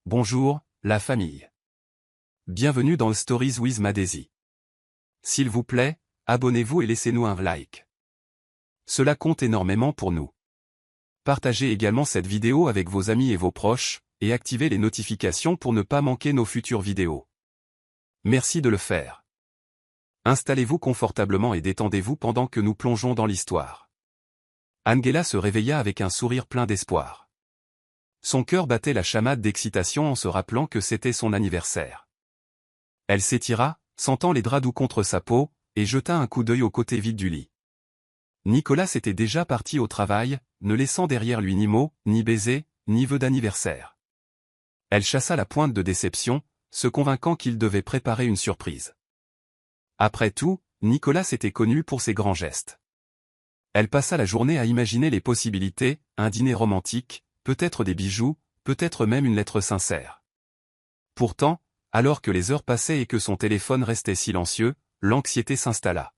Bonjour, la famille. Bienvenue dans Stories with Madesi. S'il vous plaît, abonnez-vous et laissez-nous un like. Cela compte énormément pour nous. Partagez également cette vidéo avec vos amis et vos proches, et activez les notifications pour ne pas manquer nos futures vidéos. Merci de le faire. Installez-vous confortablement et détendez-vous pendant que nous plongeons dans l'histoire. Angela se réveilla avec un sourire plein d'espoir. Son cœur battait la chamade d'excitation en se rappelant que c'était son anniversaire. Elle s'étira, sentant les draps doux contre sa peau, et jeta un coup d'œil au côté vide du lit. Nicolas était déjà parti au travail, ne laissant derrière lui ni mots, ni baisers, ni vœux d'anniversaire. Elle chassa la pointe de déception, se convainquant qu'il devait préparer une surprise. Après tout, Nicolas était connu pour ses grands gestes. Elle passa la journée à imaginer les possibilités, un dîner romantique, peut-être des bijoux, peut-être même une lettre sincère. Pourtant, alors que les heures passaient et que son téléphone restait silencieux, l'anxiété s'installa.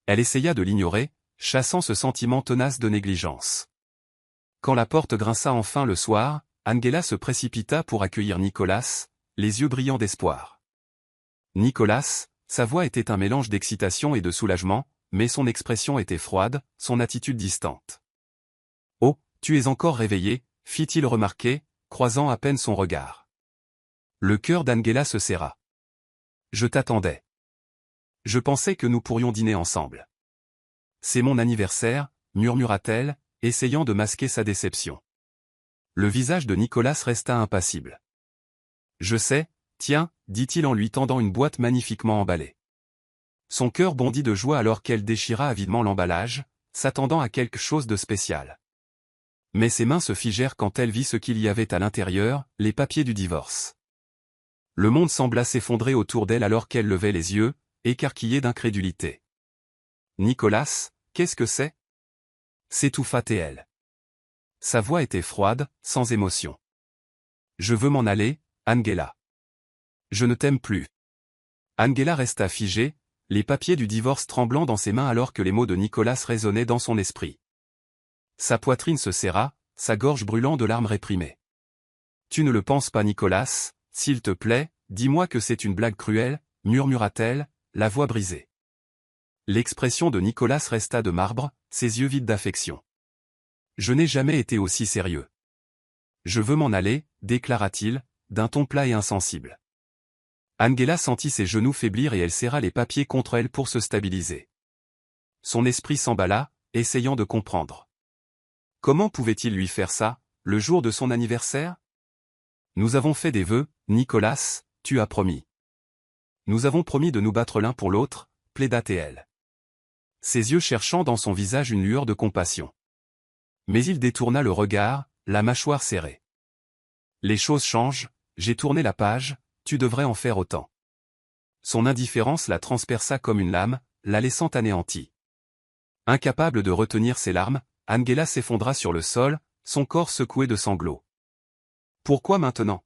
Elle essaya de l'ignorer, chassant ce sentiment tenace de négligence. Quand la porte grinça enfin le soir, Angela se précipita pour accueillir Nicolas, les yeux brillants d'espoir. Nicolas, sa voix était un mélange d'excitation et de soulagement, mais son expression était froide, son attitude distante. « Oh, tu es encore réveillé », fit-il remarquer, croisant à peine son regard. Le cœur d'Angela se serra. « Je t'attendais. Je pensais que nous pourrions dîner ensemble. »« C'est mon anniversaire », murmura-t-elle, essayant de masquer sa déception. Le visage de Nicolas resta impassible. « Je sais, tiens », dit-il en lui tendant une boîte magnifiquement emballée. Son cœur bondit de joie alors qu'elle déchira avidement l'emballage, s'attendant à quelque chose de spécial. Mais ses mains se figèrent quand elle vit ce qu'il y avait à l'intérieur, les papiers du divorce. Le monde sembla s'effondrer autour d'elle alors qu'elle levait les yeux, écarquillée d'incrédulité. « Nicolas, qu'est-ce que c'est » s'étouffa-t-elle. Sa voix était froide, sans émotion. « Je veux m'en aller, Angela. Je ne t'aime plus. » Angela resta figée, les papiers du divorce tremblant dans ses mains alors que les mots de Nicolas résonnaient dans son esprit. Sa poitrine se serra, sa gorge brûlant de larmes réprimées. « Tu ne le penses pas, Nicolas, s'il te plaît, dis-moi que c'est une blague cruelle, » murmura-t-elle, la voix brisée. L'expression de Nicolas resta de marbre, ses yeux vides d'affection. « Je n'ai jamais été aussi sérieux. Je veux m'en aller, déclara-t-il, d'un ton plat et insensible. Angela sentit ses genoux faiblir et elle serra les papiers contre elle pour se stabiliser. Son esprit s'emballa, essayant de comprendre. Comment pouvait-il lui faire ça, le jour de son anniversaire ? Nous avons fait des vœux, Nicolas, tu as promis. Nous avons promis de nous battre l'un pour l'autre, plaida-t-elle. Ses yeux cherchant dans son visage une lueur de compassion. Mais il détourna le regard, la mâchoire serrée. Les choses changent, j'ai tourné la page, tu devrais en faire autant. Son indifférence la transperça comme une lame, la laissant anéantie. Incapable de retenir ses larmes, Angela s'effondra sur le sol, son corps secoué de sanglots. « Pourquoi maintenant ?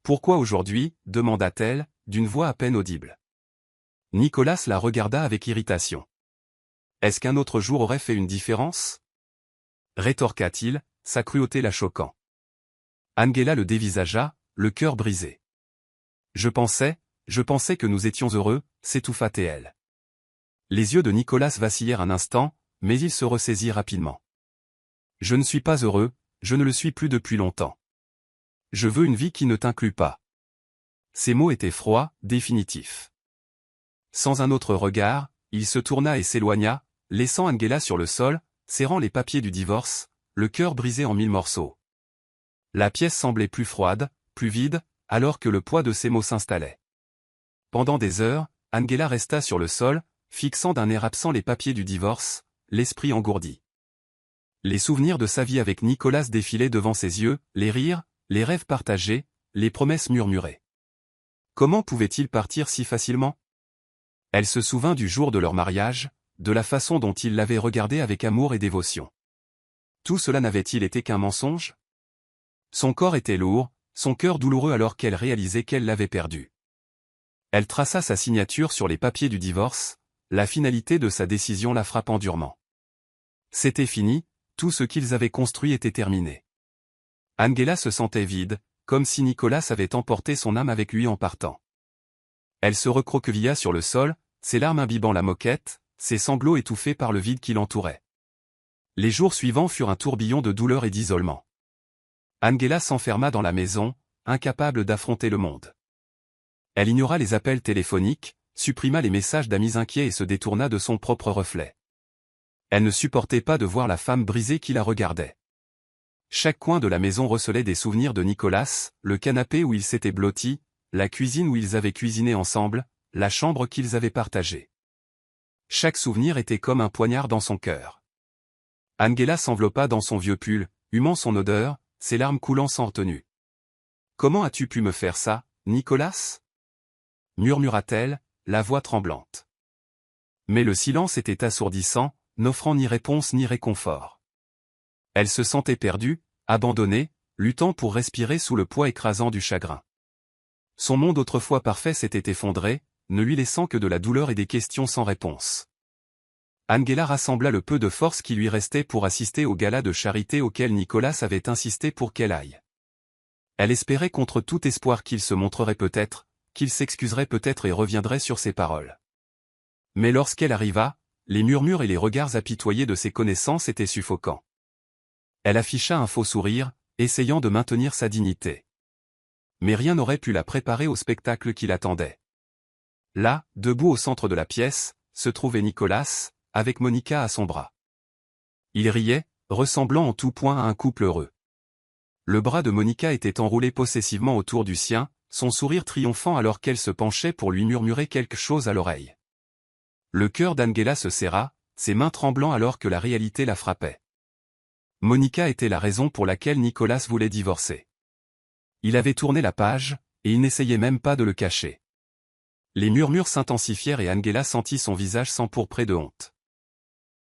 Pourquoi aujourd'hui » demanda-t-elle, d'une voix à peine audible. Nicolas la regarda avec irritation. « Est-ce qu'un autre jour aurait fait une différence » rétorqua-t-il, sa cruauté la choquant. Angela le dévisagea, le cœur brisé. « Je pensais que nous étions heureux » s'étouffa-t-elle. Les yeux de Nicolas vacillèrent un instant, mais il se ressaisit rapidement. « Je ne suis pas heureux, je ne le suis plus depuis longtemps. Je veux une vie qui ne t'inclut pas. » Ces mots étaient froids, définitifs. Sans un autre regard, il se tourna et s'éloigna, laissant Angela sur le sol, serrant les papiers du divorce, le cœur brisé en 1000 morceaux. La pièce semblait plus froide, plus vide, alors que le poids de ses mots s'installait. Pendant des heures, Angela resta sur le sol, fixant d'un air absent les papiers du divorce, l'esprit engourdi. Les souvenirs de sa vie avec Nicolas défilaient devant ses yeux, les rires, les rêves partagés, les promesses murmurées. Comment pouvait-il partir si facilement ? Elle se souvint du jour de leur mariage, de la façon dont il l'avait regardée avec amour et dévotion. Tout cela n'avait-il été qu'un mensonge ? Son corps était lourd, son cœur douloureux alors qu'elle réalisait qu'elle l'avait perdu. Elle traça sa signature sur les papiers du divorce, la finalité de sa décision la frappant durement. C'était fini, tout ce qu'ils avaient construit était terminé. Angela se sentait vide, comme si Nicolas avait emporté son âme avec lui en partant. Elle se recroquevilla sur le sol, ses larmes imbibant la moquette, ses sanglots étouffés par le vide qui l'entourait. Les jours suivants furent un tourbillon de douleur et d'isolement. Angela s'enferma dans la maison, incapable d'affronter le monde. Elle ignora les appels téléphoniques, supprima les messages d'amis inquiets et se détourna de son propre reflet. Elle ne supportait pas de voir la femme brisée qui la regardait. Chaque coin de la maison recelait des souvenirs de Nicolas, le canapé où ils s'étaient blottis, la cuisine où ils avaient cuisiné ensemble, la chambre qu'ils avaient partagée. Chaque souvenir était comme un poignard dans son cœur. Angela s'enveloppa dans son vieux pull, humant son odeur, ses larmes coulant sans retenue. « Comment as-tu pu me faire ça, Nicolas » murmura-t-elle, la voix tremblante. Mais le silence était assourdissant, n'offrant ni réponse ni réconfort. Elle se sentait perdue, abandonnée, luttant pour respirer sous le poids écrasant du chagrin. Son monde autrefois parfait s'était effondré, ne lui laissant que de la douleur et des questions sans réponse. Angela rassembla le peu de force qui lui restait pour assister au gala de charité auquel Nicolas avait insisté pour qu'elle aille. Elle espérait contre tout espoir qu'il se montrerait peut-être, qu'il s'excuserait peut-être et reviendrait sur ses paroles. Mais lorsqu'elle arriva, les murmures et les regards apitoyés de ses connaissances étaient suffocants. Elle afficha un faux sourire, essayant de maintenir sa dignité. Mais rien n'aurait pu la préparer au spectacle qui l'attendait. Là, debout au centre de la pièce, se trouvait Nicolas, avec Monica à son bras. Il riait, ressemblant en tout point à un couple heureux. Le bras de Monica était enroulé possessivement autour du sien, son sourire triomphant alors qu'elle se penchait pour lui murmurer quelque chose à l'oreille. Le cœur d'Angela se serra, ses mains tremblant alors que la réalité la frappait. Monica était la raison pour laquelle Nicolas voulait divorcer. Il avait tourné la page, et il n'essayait même pas de le cacher. Les murmures s'intensifièrent et Angela sentit son visage s'empourprer de honte.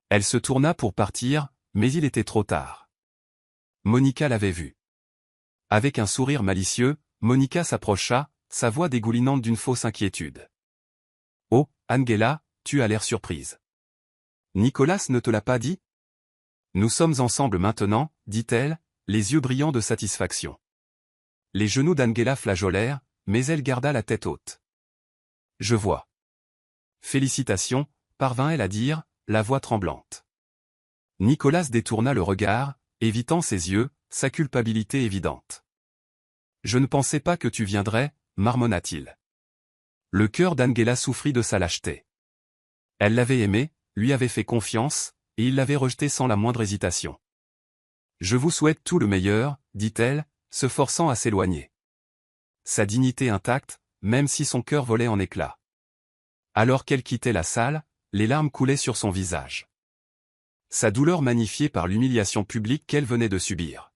Elle se tourna pour partir, mais il était trop tard. Monica l'avait vu. Avec un sourire malicieux, Monica s'approcha, sa voix dégoulinante d'une fausse inquiétude. « Oh, Angela, tu as l'air surprise. Nicolas ne te l'a pas dit ? » « Nous sommes ensemble maintenant, dit-elle, les yeux brillants de satisfaction. Les genoux d'Angela flageolèrent, mais elle garda la tête haute. « Je vois. »« Félicitations, parvint-elle à dire, la voix tremblante. Nicolas détourna le regard, évitant ses yeux, sa culpabilité évidente. « Je ne pensais pas que tu viendrais, marmonna-t-il. » Le cœur d'Angela souffrit de sa lâcheté. Elle l'avait aimé, lui avait fait confiance, et il l'avait rejeté sans la moindre hésitation. « Je vous souhaite tout le meilleur, dit-elle, se forçant à s'éloigner. Sa dignité intacte, même si son cœur volait en éclats. Alors qu'elle quittait la salle, les larmes coulaient sur son visage. Sa douleur magnifiée par l'humiliation publique qu'elle venait de subir.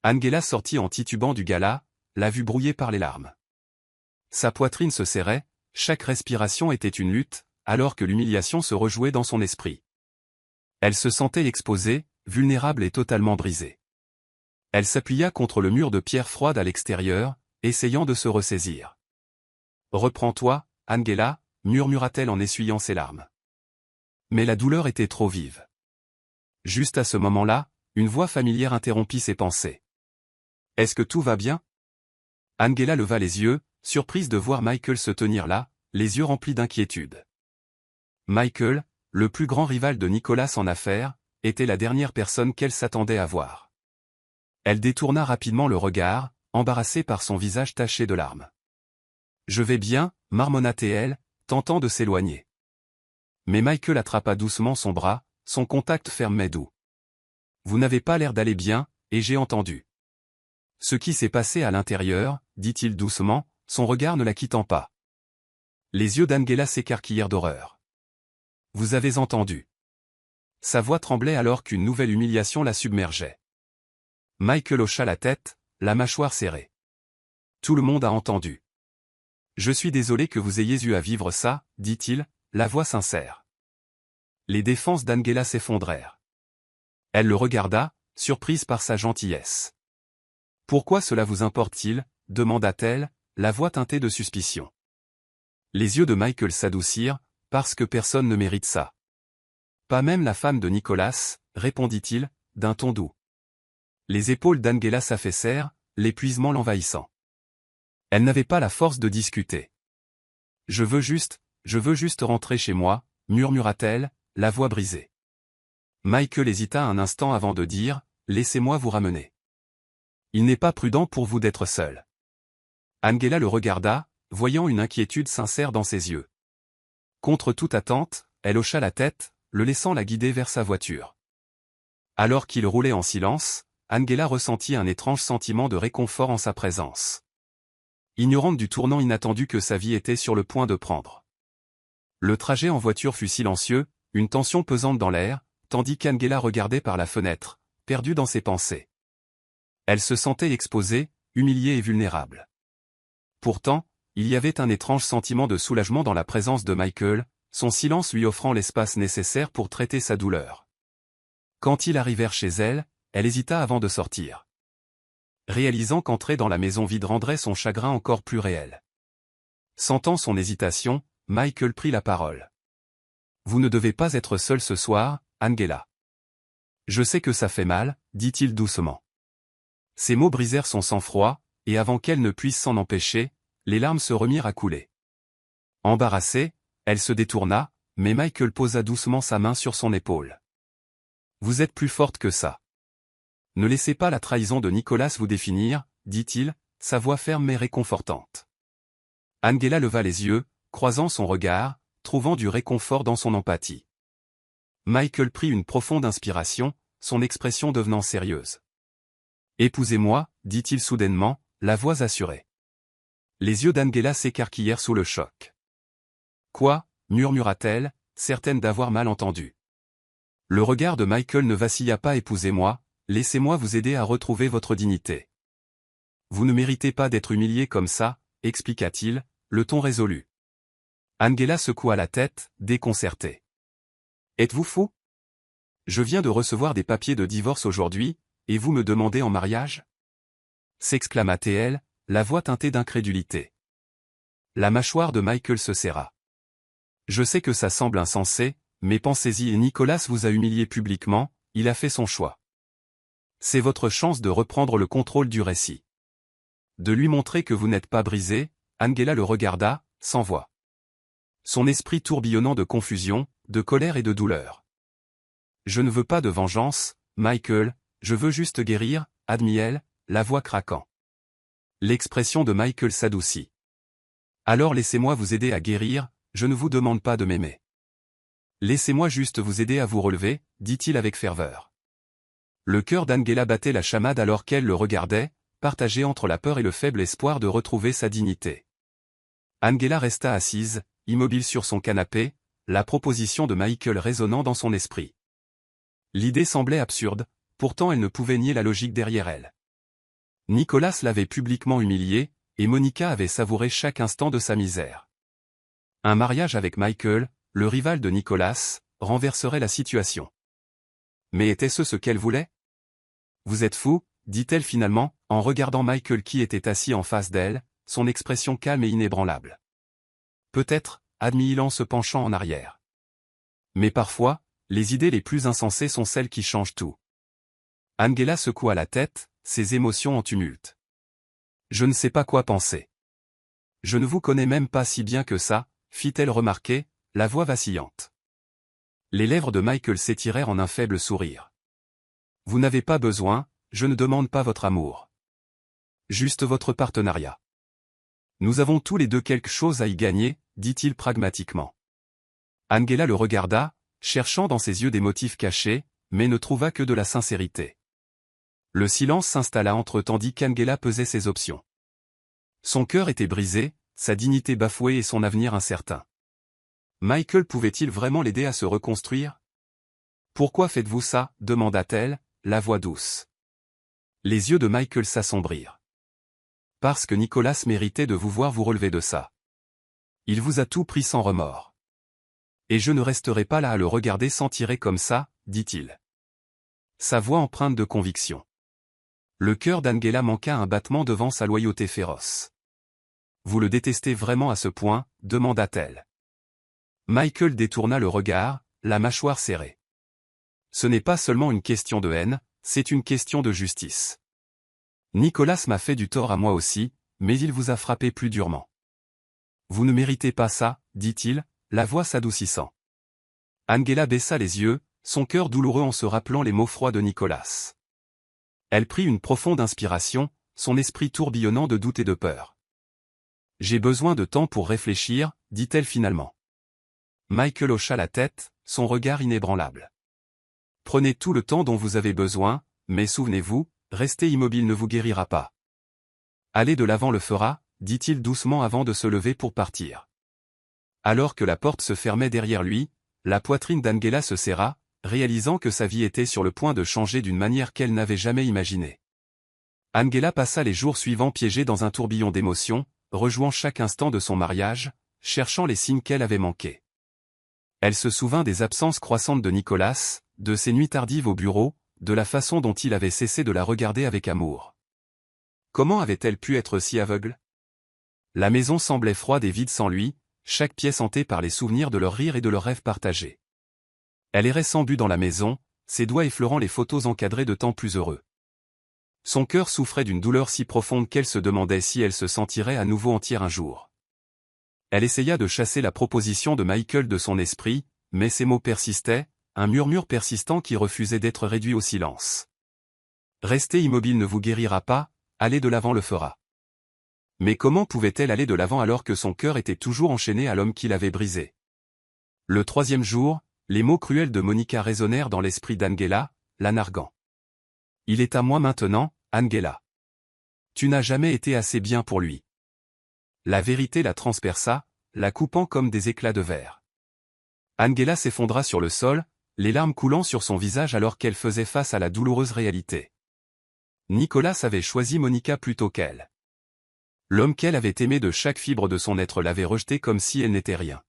Angela sortit en titubant du gala, la vue brouillée par les larmes. Sa poitrine se serrait, chaque respiration était une lutte, alors que l'humiliation se rejouait dans son esprit. Elle se sentait exposée, vulnérable et totalement brisée. Elle s'appuya contre le mur de pierre froide à l'extérieur, essayant de se ressaisir. « Reprends-toi, Angela » murmura-t-elle en essuyant ses larmes. Mais la douleur était trop vive. Juste à ce moment-là, une voix familière interrompit ses pensées. « Est-ce que tout va bien ?» Angela leva les yeux, surprise de voir Michael se tenir là, les yeux remplis d'inquiétude. Michael, le plus grand rival de Nicolas en affaires, était la dernière personne qu'elle s'attendait à voir. Elle détourna rapidement le regard, embarrassée par son visage taché de larmes. « Je vais bien » marmonna-t-elle, tentant de s'éloigner. Mais Michael attrapa doucement son bras, son contact ferme mais doux. « Vous n'avez pas l'air d'aller bien, et j'ai entendu. » Ce qui s'est passé à l'intérieur, dit-il doucement, son regard ne la quittant pas. Les yeux d'Angela s'écarquillèrent d'horreur. « Vous avez entendu. » Sa voix tremblait alors qu'une nouvelle humiliation la submergeait. Michael hocha la tête, la mâchoire serrée. « Tout le monde a entendu. »« Je suis désolé que vous ayez eu à vivre ça, » dit-il, la voix sincère. Les défenses d'Angela s'effondrèrent. Elle le regarda, surprise par sa gentillesse. « Pourquoi cela vous importe-t-il » demanda-t-elle, la voix teintée de suspicion. Les yeux de Michael s'adoucirent, « Parce que personne ne mérite ça. » « Pas même la femme de Nicolas, répondit-il, d'un ton doux. Les épaules d'Angela s'affaissèrent, l'épuisement l'envahissant. Elle n'avait pas la force de discuter. Je veux juste rentrer chez moi, murmura-t-elle, la voix brisée. Michael hésita un instant avant de dire, laissez-moi vous ramener. Il n'est pas prudent pour vous d'être seul. Angela le regarda, voyant une inquiétude sincère dans ses yeux. Contre toute attente, elle hocha la tête, le laissant la guider vers sa voiture. Alors qu'il roulait en silence, Angela ressentit un étrange sentiment de réconfort en sa présence. Ignorante du tournant inattendu que sa vie était sur le point de prendre. Le trajet en voiture fut silencieux, une tension pesante dans l'air, tandis qu'Angela regardait par la fenêtre, perdue dans ses pensées. Elle se sentait exposée, humiliée et vulnérable. Pourtant, il y avait un étrange sentiment de soulagement dans la présence de Michael, son silence lui offrant l'espace nécessaire pour traiter sa douleur. Quand ils arrivèrent chez elle, elle hésita avant de sortir. Réalisant qu'entrer dans la maison vide rendrait son chagrin encore plus réel. Sentant son hésitation, Michael prit la parole. « Vous ne devez pas être seule ce soir, Angela. »« Je sais que ça fait mal, » dit-il doucement. Ces mots brisèrent son sang-froid, et avant qu'elle ne puisse s'en empêcher, les larmes se remirent à couler. Embarrassée, elle se détourna, mais Michael posa doucement sa main sur son épaule. « Vous êtes plus forte que ça. Ne laissez pas la trahison de Nicolas vous définir, » dit-il, sa voix ferme mais réconfortante. Angela leva les yeux, croisant son regard, trouvant du réconfort dans son empathie. Michael prit une profonde inspiration, son expression devenant sérieuse. « Épousez-moi, » dit-il soudainement, la voix assurée. Les yeux d'Angela s'écarquillèrent sous le choc. « Quoi ?» murmura-t-elle, certaine d'avoir mal entendu. Le regard de Michael ne vacilla pas. « Épousez-moi, laissez-moi vous aider à retrouver votre dignité. Vous ne méritez pas d'être humilié comme ça, » expliqua-t-il, le ton résolu. Angela secoua la tête, déconcertée. « Êtes-vous fou? Je viens de recevoir des papiers de divorce aujourd'hui, et vous me demandez en mariage ?» s'exclama-t-elle, la voix teintée d'incrédulité. La mâchoire de Michael se serra. « Je sais que ça semble insensé, mais pensez-y, et Nicolas vous a humilié publiquement, il a fait son choix. C'est votre chance de reprendre le contrôle du récit. De lui montrer que vous n'êtes pas brisé. » Angela le regarda, sans voix. Son esprit tourbillonnant de confusion, de colère et de douleur. « Je ne veux pas de vengeance, Michael, je veux juste guérir, » admit-elle, la voix craquant. L'expression de Michael s'adoucit. « Alors laissez-moi vous aider à guérir, je ne vous demande pas de m'aimer. Laissez-moi juste vous aider à vous relever, » dit-il avec ferveur. Le cœur d'Angela battait la chamade alors qu'elle le regardait, partagé entre la peur et le faible espoir de retrouver sa dignité. Angela resta assise, immobile sur son canapé, la proposition de Michael résonnant dans son esprit. L'idée semblait absurde, pourtant elle ne pouvait nier la logique derrière elle. Nicolas l'avait publiquement humiliée, et Monica avait savouré chaque instant de sa misère. Un mariage avec Michael, le rival de Nicolas, renverserait la situation. Mais était-ce ce qu'elle voulait? « Vous êtes fou, » dit-elle finalement, en regardant Michael qui était assis en face d'elle, son expression calme et inébranlable. « Peut-être, » admit-il en se penchant en arrière. Mais parfois, les idées les plus insensées sont celles qui changent tout. Angela secoua la tête, ses émotions en tumulte. « Je ne sais pas quoi penser. Je ne vous connais même pas si bien que ça, » fit-elle remarquer, la voix vacillante. Les lèvres de Michael s'étirèrent en un faible sourire. « Vous n'avez pas besoin, je ne demande pas votre amour. Juste votre partenariat. Nous avons tous les deux quelque chose à y gagner, » dit-il pragmatiquement. Angela le regarda, cherchant dans ses yeux des motifs cachés, mais ne trouva que de la sincérité. Le silence s'installa entre tandis qu'Angela pesait ses options. Son cœur était brisé, sa dignité bafouée et son avenir incertain. Michael pouvait-il vraiment l'aider à se reconstruire? « Pourquoi faites-vous ça ?» demanda-t-elle, la voix douce. Les yeux de Michael s'assombrirent. « Parce que Nicolas méritait de vous voir vous relever de ça. Il vous a tout pris sans remords. Et je ne resterai pas là à le regarder s'en tirer comme ça, » dit-il. Sa voix empreinte de conviction. Le cœur d'Angela manqua un battement devant sa loyauté féroce. « Vous le détestez vraiment à ce point ?» demanda-t-elle. Michael détourna le regard, la mâchoire serrée. « Ce n'est pas seulement une question de haine, c'est une question de justice. Nicolas m'a fait du tort à moi aussi, mais il vous a frappé plus durement. Vous ne méritez pas ça, dit-il, la voix s'adoucissant. Angela baissa les yeux, son cœur douloureux en se rappelant les mots froids de Nicolas. Elle prit une profonde inspiration, son esprit tourbillonnant de doute et de peur. J'ai besoin de temps pour réfléchir, dit-elle finalement. Michael hocha la tête, son regard inébranlable. Prenez tout le temps dont vous avez besoin, mais souvenez-vous, rester immobile ne vous guérira pas. Aller de l'avant le fera, dit-il doucement avant de se lever pour partir. Alors que la porte se fermait derrière lui, la poitrine d'Angela se serra, réalisant que sa vie était sur le point de changer d'une manière qu'elle n'avait jamais imaginée. Angela passa les jours suivants piégée dans un tourbillon d'émotions, rejouant chaque instant de son mariage, cherchant les signes qu'elle avait manqués. Elle se souvint des absences croissantes de Nicolas, de ses nuits tardives au bureau, de la façon dont il avait cessé de la regarder avec amour. Comment avait-elle pu être si aveugle? La maison semblait froide et vide sans lui, chaque pièce hantée par les souvenirs de leurs rires et de leurs rêves partagés. Elle errait sans but dans la maison, ses doigts effleurant les photos encadrées de temps plus heureux. Son cœur souffrait d'une douleur si profonde qu'elle se demandait si elle se sentirait à nouveau entière un jour. Elle essaya de chasser la proposition de Michael de son esprit, mais ses mots persistaient, un murmure persistant qui refusait d'être réduit au silence. Rester immobile ne vous guérira pas, aller de l'avant le fera. Mais comment pouvait-elle aller de l'avant alors que son cœur était toujours enchaîné à l'homme qui l'avait brisé? Le troisième jour, les mots cruels de Monica résonnèrent dans l'esprit d'Angela, la narguant. Il est à moi maintenant, Angela. Tu n'as jamais été assez bien pour lui. La vérité la transperça, la coupant comme des éclats de verre. Angela s'effondra sur le sol, les larmes coulant sur son visage alors qu'elle faisait face à la douloureuse réalité. Nicolas avait choisi Monica plutôt qu'elle. L'homme qu'elle avait aimé de chaque fibre de son être l'avait rejetée comme si elle n'était rien.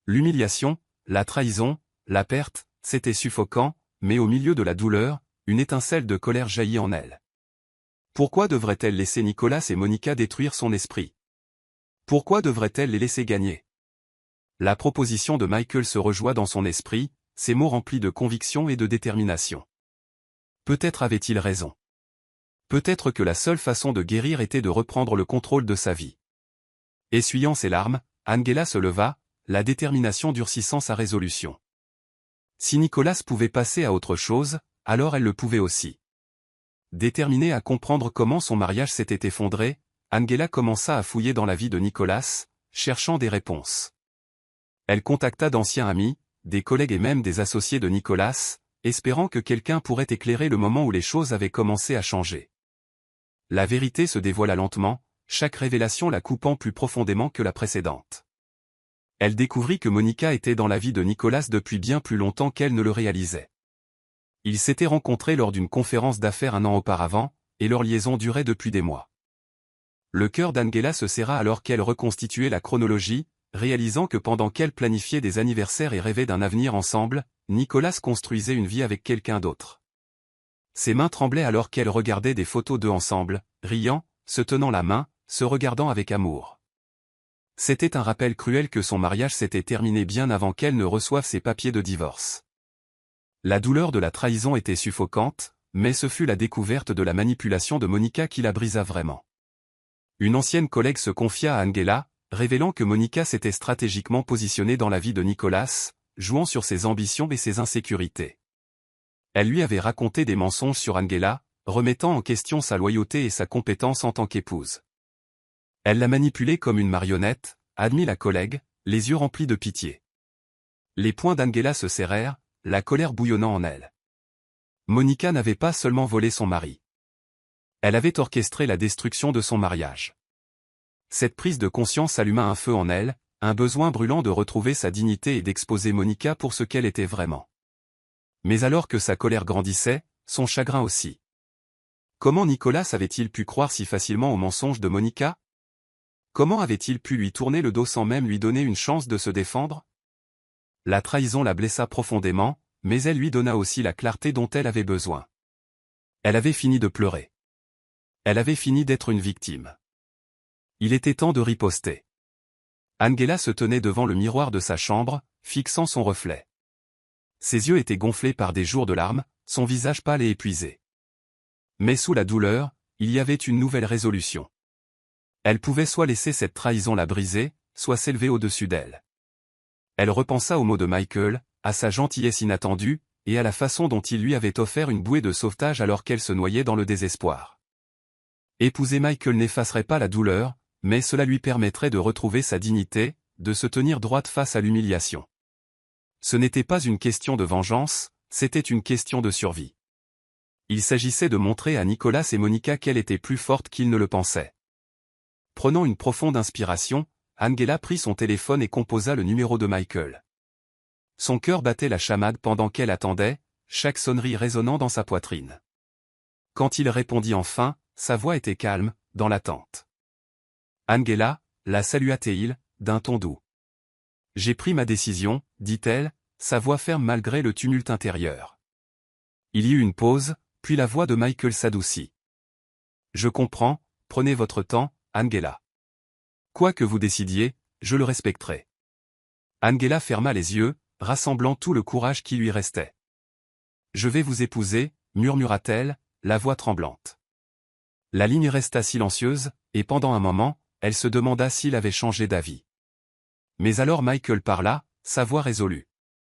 L'humiliation, la trahison, la perte, c'était suffocant, mais au milieu de la douleur, une étincelle de colère jaillit en elle. Pourquoi devrait-elle laisser Nicolas et Monica détruire son esprit? Pourquoi devrait-elle les laisser gagner? La proposition de Michael se rejoua dans son esprit, ses mots remplis de conviction et de détermination. Peut-être avait-il raison. Peut-être que la seule façon de guérir était de reprendre le contrôle de sa vie. Essuyant ses larmes, Angela se leva, la détermination durcissant sa résolution. Si Nicolas pouvait passer à autre chose, alors elle le pouvait aussi. Déterminée à comprendre comment son mariage s'était effondré, Angela commença à fouiller dans la vie de Nicolas, cherchant des réponses. Elle contacta d'anciens amis, des collègues et même des associés de Nicolas, espérant que quelqu'un pourrait éclairer le moment où les choses avaient commencé à changer. La vérité se dévoila lentement, chaque révélation la coupant plus profondément que la précédente. Elle découvrit que Monica était dans la vie de Nicolas depuis bien plus longtemps qu'elle ne le réalisait. Ils s'étaient rencontrés lors d'une conférence d'affaires un an auparavant, et leur liaison durait depuis des mois. Le cœur d'Angela se serra alors qu'elle reconstituait la chronologie, réalisant que pendant qu'elle planifiait des anniversaires et rêvait d'un avenir ensemble, Nicolas construisait une vie avec quelqu'un d'autre. Ses mains tremblaient alors qu'elle regardait des photos d'eux ensemble, riant, se tenant la main, se regardant avec amour. C'était un rappel cruel que son mariage s'était terminé bien avant qu'elle ne reçoive ses papiers de divorce. La douleur de la trahison était suffocante, mais ce fut la découverte de la manipulation de Monica qui la brisa vraiment. Une ancienne collègue se confia à Angela, révélant que Monica s'était stratégiquement positionnée dans la vie de Nicolas, jouant sur ses ambitions et ses insécurités. Elle lui avait raconté des mensonges sur Angela, remettant en question sa loyauté et sa compétence en tant qu'épouse. Elle l'a manipulée comme une marionnette, admit la collègue, les yeux remplis de pitié. Les poings d'Angela se serrèrent, la colère bouillonnant en elle. Monica n'avait pas seulement volé son mari. Elle avait orchestré la destruction de son mariage. Cette prise de conscience alluma un feu en elle, un besoin brûlant de retrouver sa dignité et d'exposer Monica pour ce qu'elle était vraiment. Mais alors que sa colère grandissait, son chagrin aussi. Comment Nicolas avait-il pu croire si facilement aux mensonges de Monica? Comment avait-il pu lui tourner le dos sans même lui donner une chance de se défendre? La trahison la blessa profondément, mais elle lui donna aussi la clarté dont elle avait besoin. Elle avait fini de pleurer. Elle avait fini d'être une victime. Il était temps de riposter. Angela se tenait devant le miroir de sa chambre, fixant son reflet. Ses yeux étaient gonflés par des jours de larmes, son visage pâle et épuisé. Mais sous la douleur, il y avait une nouvelle résolution. Elle pouvait soit laisser cette trahison la briser, soit s'élever au-dessus d'elle. Elle repensa aux mots de Michael, à sa gentillesse inattendue, et à la façon dont il lui avait offert une bouée de sauvetage alors qu'elle se noyait dans le désespoir. Épouser Michael n'effacerait pas la douleur, mais cela lui permettrait de retrouver sa dignité, de se tenir droite face à l'humiliation. Ce n'était pas une question de vengeance, c'était une question de survie. Il s'agissait de montrer à Nicolas et Monica qu'elle était plus forte qu'ils ne le pensaient. Prenant une profonde inspiration, Angela prit son téléphone et composa le numéro de Michael. Son cœur battait la chamade pendant qu'elle attendait, chaque sonnerie résonnant dans sa poitrine. Quand il répondit enfin, sa voix était calme, dans l'attente. Angela, la salua-t-il, d'un ton doux. « J'ai pris ma décision, dit-elle, sa voix ferme malgré le tumulte intérieur. Il y eut une pause, puis la voix de Michael s'adoucit. « Je comprends, prenez votre temps, Angela. Quoi que vous décidiez, je le respecterai. » Angela ferma les yeux, rassemblant tout le courage qui lui restait. « Je vais vous épouser, murmura-t-elle, la voix tremblante. » La ligne resta silencieuse, et pendant un moment, elle se demanda s'il avait changé d'avis. Mais alors Michael parla, sa voix résolue.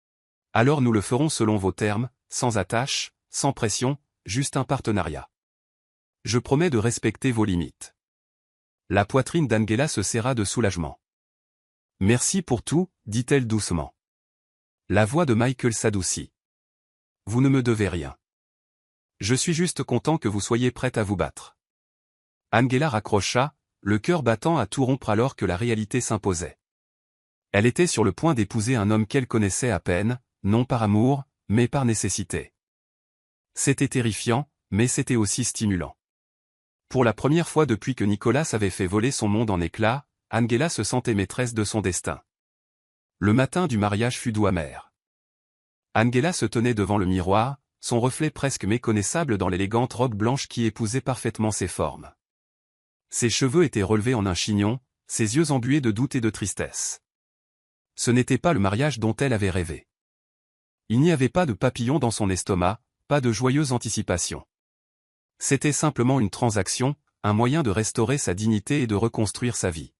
« Alors nous le ferons selon vos termes, sans attache, sans pression, juste un partenariat. Je promets de respecter vos limites. » La poitrine d'Angela se serra de soulagement. « Merci pour tout, dit-elle doucement. » La voix de Michael s'adoucit. « Vous ne me devez rien. Je suis juste content que vous soyez prête à vous battre. » Angela raccrocha, le cœur battant à tout rompre alors que la réalité s'imposait. Elle était sur le point d'épouser un homme qu'elle connaissait à peine, non par amour, mais par nécessité. C'était terrifiant, mais c'était aussi stimulant. Pour la première fois depuis que Nicolas avait fait voler son monde en éclats, Angela se sentait maîtresse de son destin. Le matin du mariage fut doux amer. Angela se tenait devant le miroir, son reflet presque méconnaissable dans l'élégante robe blanche qui épousait parfaitement ses formes. Ses cheveux étaient relevés en un chignon, ses yeux embués de doute et de tristesse. Ce n'était pas le mariage dont elle avait rêvé. Il n'y avait pas de papillon dans son estomac, pas de joyeuse anticipation. C'était simplement une transaction, un moyen de restaurer sa dignité et de reconstruire sa vie.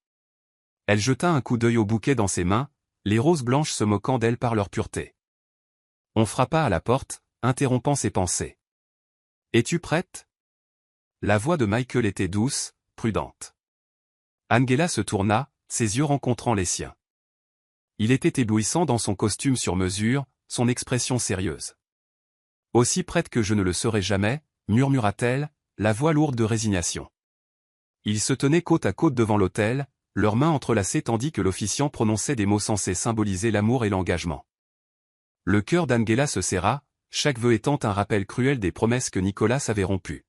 Elle jeta un coup d'œil au bouquet dans ses mains, les roses blanches se moquant d'elle par leur pureté. On frappa à la porte, interrompant ses pensées. « Es-tu prête ?» La voix de Michael était douce, prudente. Angela se tourna, ses yeux rencontrant les siens. Il était éblouissant dans son costume sur mesure, son expression sérieuse. « Aussi prête que je ne le serai jamais, » murmura-t-elle, la voix lourde de résignation. Ils se tenaient côte à côte devant l'autel, leurs mains entrelacées tandis que l'officiant prononçait des mots censés symboliser l'amour et l'engagement. Le cœur d'Angela se serra, chaque vœu étant un rappel cruel des promesses que Nicolas avait rompues.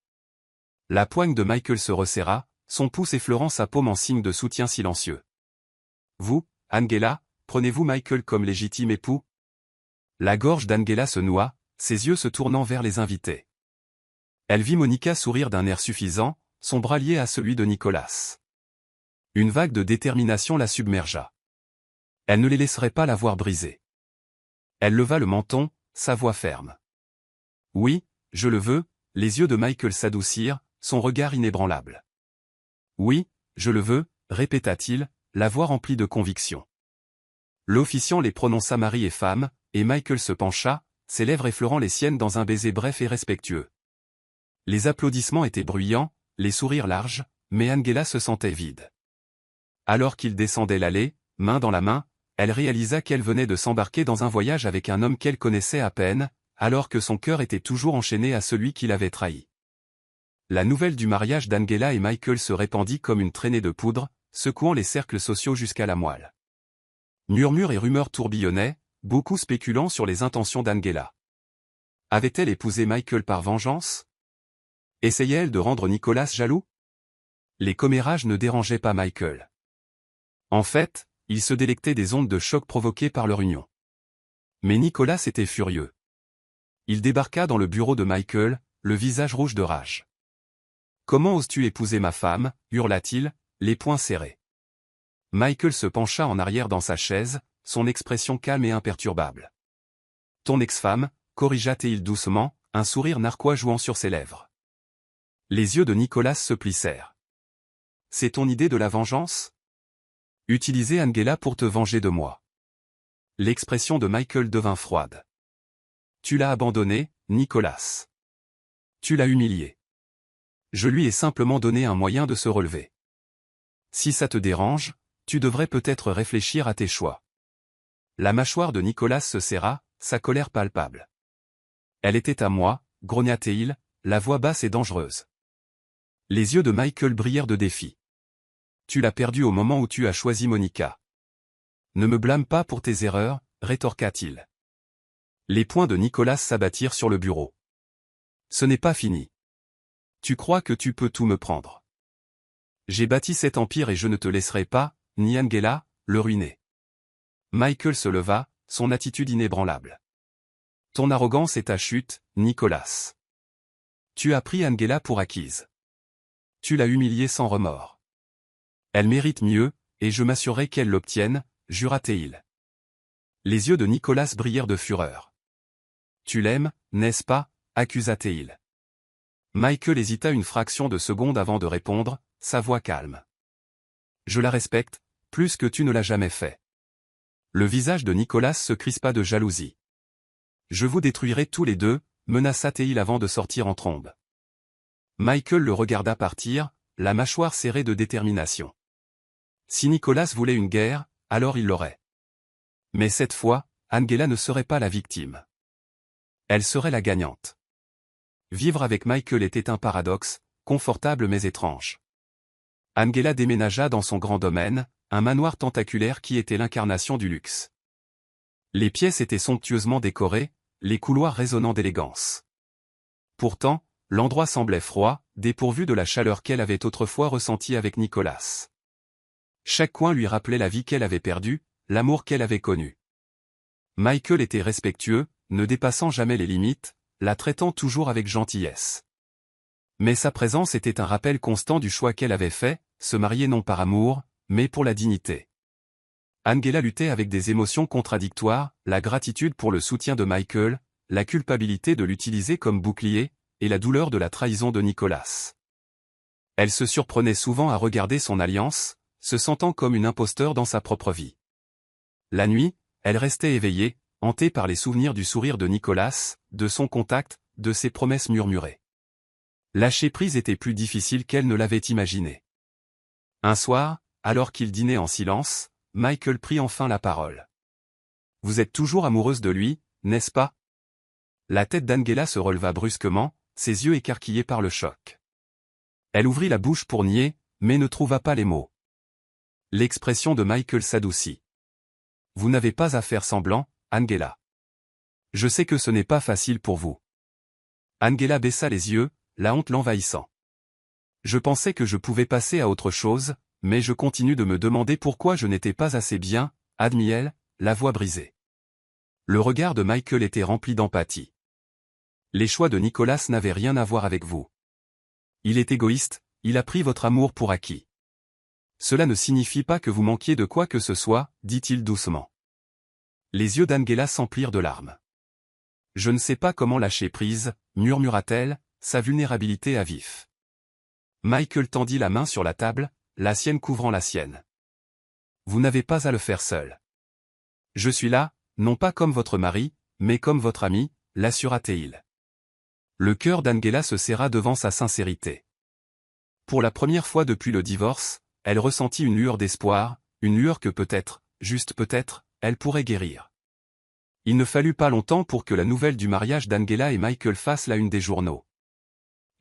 La poigne de Michael se resserra, son pouce effleurant sa paume en signe de soutien silencieux. « Vous, Angela, prenez-vous Michael comme légitime époux ?» La gorge d'Angela se noua, ses yeux se tournant vers les invités. Elle vit Monica sourire d'un air suffisant, son bras lié à celui de Nicolas. Une vague de détermination la submergea. Elle ne les laisserait pas la voir briser. Elle leva le menton, sa voix ferme. « Oui, je le veux », les yeux de Michael s'adoucirent, son regard inébranlable. « Oui, je le veux », répéta-t-il, la voix remplie de conviction. L'officiant les prononça mari et femme, et Michael se pencha, ses lèvres effleurant les siennes dans un baiser bref et respectueux. Les applaudissements étaient bruyants, les sourires larges, mais Angela se sentait vide. Alors qu'ils descendaient l'allée, main dans la main, elle réalisa qu'elle venait de s'embarquer dans un voyage avec un homme qu'elle connaissait à peine, alors que son cœur était toujours enchaîné à celui qui l'avait trahi. La nouvelle du mariage d'Angela et Michael se répandit comme une traînée de poudre, secouant les cercles sociaux jusqu'à la moelle. Murmures et rumeurs tourbillonnaient, beaucoup spéculant sur les intentions d'Angela. Avait-elle épousé Michael par vengeance ? Essayait-elle de rendre Nicolas jaloux ? Les commérages ne dérangeaient pas Michael. En fait, il se délectait des ondes de choc provoquées par leur union. Mais Nicolas était furieux. Il débarqua dans le bureau de Michael, le visage rouge de rage. « Comment oses-tu épouser ma femme » hurla-t-il, les poings serrés. Michael se pencha en arrière dans sa chaise, son expression calme et imperturbable. « Ton ex-femme » corrigea-t-il doucement, un sourire narquois jouant sur ses lèvres. Les yeux de Nicolas se plissèrent. C'est ton idée de la vengeance? Utiliser Angela pour te venger de moi. L'expression de Michael devint froide. Tu l'as abandonné, Nicolas. Tu l'as humilié. Je lui ai simplement donné un moyen de se relever. Si ça te dérange, tu devrais peut-être réfléchir à tes choix. La mâchoire de Nicolas se serra, sa colère palpable. Elle était à moi, grogna-t-il, la voix basse et dangereuse. Les yeux de Michael brillèrent de défi. Tu l'as perdu au moment où tu as choisi Monica. Ne me blâme pas pour tes erreurs, rétorqua-t-il. Les poings de Nicolas s'abattirent sur le bureau. Ce n'est pas fini. Tu crois que tu peux tout me prendre. J'ai bâti cet empire et je ne te laisserai pas, ni Angela, le ruiner. Michael se leva, son attitude inébranlable. Ton arrogance est ta chute, Nicolas. Tu as pris Angela pour acquise. Tu l'as humiliée sans remords. Elle mérite mieux, et je m'assurerai qu'elle l'obtienne, jura-t-il. Les yeux de Nicolas brillèrent de fureur. Tu l'aimes, n'est-ce pas, accusa-t-il. Michael hésita une fraction de seconde avant de répondre, sa voix calme. Je la respecte, plus que tu ne l'as jamais fait. Le visage de Nicolas se crispa de jalousie. Je vous détruirai tous les deux, menaça-t-il avant de sortir en trombe. Michael le regarda partir, la mâchoire serrée de détermination. Si Nicolas voulait une guerre, alors il l'aurait. Mais cette fois, Angela ne serait pas la victime. Elle serait la gagnante. Vivre avec Michael était un paradoxe, confortable mais étrange. Angela déménagea dans son grand domaine, un manoir tentaculaire qui était l'incarnation du luxe. Les pièces étaient somptueusement décorées, les couloirs résonnant d'élégance. Pourtant, l'endroit semblait froid, dépourvu de la chaleur qu'elle avait autrefois ressentie avec Nicolas. Chaque coin lui rappelait la vie qu'elle avait perdue, l'amour qu'elle avait connu. Michael était respectueux, ne dépassant jamais les limites, la traitant toujours avec gentillesse. Mais sa présence était un rappel constant du choix qu'elle avait fait, se marier non par amour, mais pour la dignité. Angela luttait avec des émotions contradictoires, la gratitude pour le soutien de Michael, la culpabilité de l'utiliser comme bouclier, et la douleur de la trahison de Nicolas. Elle se surprenait souvent à regarder son alliance, se sentant comme une imposteur dans sa propre vie. La nuit, elle restait éveillée, hantée par les souvenirs du sourire de Nicolas, de son contact, de ses promesses murmurées. Lâcher prise était plus difficile qu'elle ne l'avait imaginé. Un soir, alors qu'il dînait en silence, Michael prit enfin la parole. « Vous êtes toujours amoureuse de lui, n'est-ce pas ?» La tête d'Angela se releva brusquement, ses yeux écarquillés par le choc. Elle ouvrit la bouche pour nier, mais ne trouva pas les mots. L'expression de Michael s'adoucit. « Vous n'avez pas à faire semblant, Angela. Je sais que ce n'est pas facile pour vous. » Angela baissa les yeux, la honte l'envahissant. « Je pensais que je pouvais passer à autre chose, mais je continue de me demander pourquoi je n'étais pas assez bien, » admit-elle, la voix brisée. Le regard de Michael était rempli d'empathie. « Les choix de Nicolas n'avaient rien à voir avec vous. Il est égoïste, il a pris votre amour pour acquis. Cela ne signifie pas que vous manquiez de quoi que ce soit, dit-il doucement. » Les yeux d'Angela s'emplirent de larmes. « Je ne sais pas comment lâcher prise, » murmura-t-elle, sa vulnérabilité à vif. Michael tendit la main sur la table, la sienne couvrant la sienne. « Vous n'avez pas à le faire seul. Je suis là, non pas comme votre mari, mais comme votre ami, » l'assura-t-il. Le cœur d'Angela se serra devant sa sincérité. Pour la première fois depuis le divorce, elle ressentit une lueur d'espoir, une lueur que peut-être, juste peut-être, elle pourrait guérir. Il ne fallut pas longtemps pour que la nouvelle du mariage d'Angela et Michael fasse la une des journaux.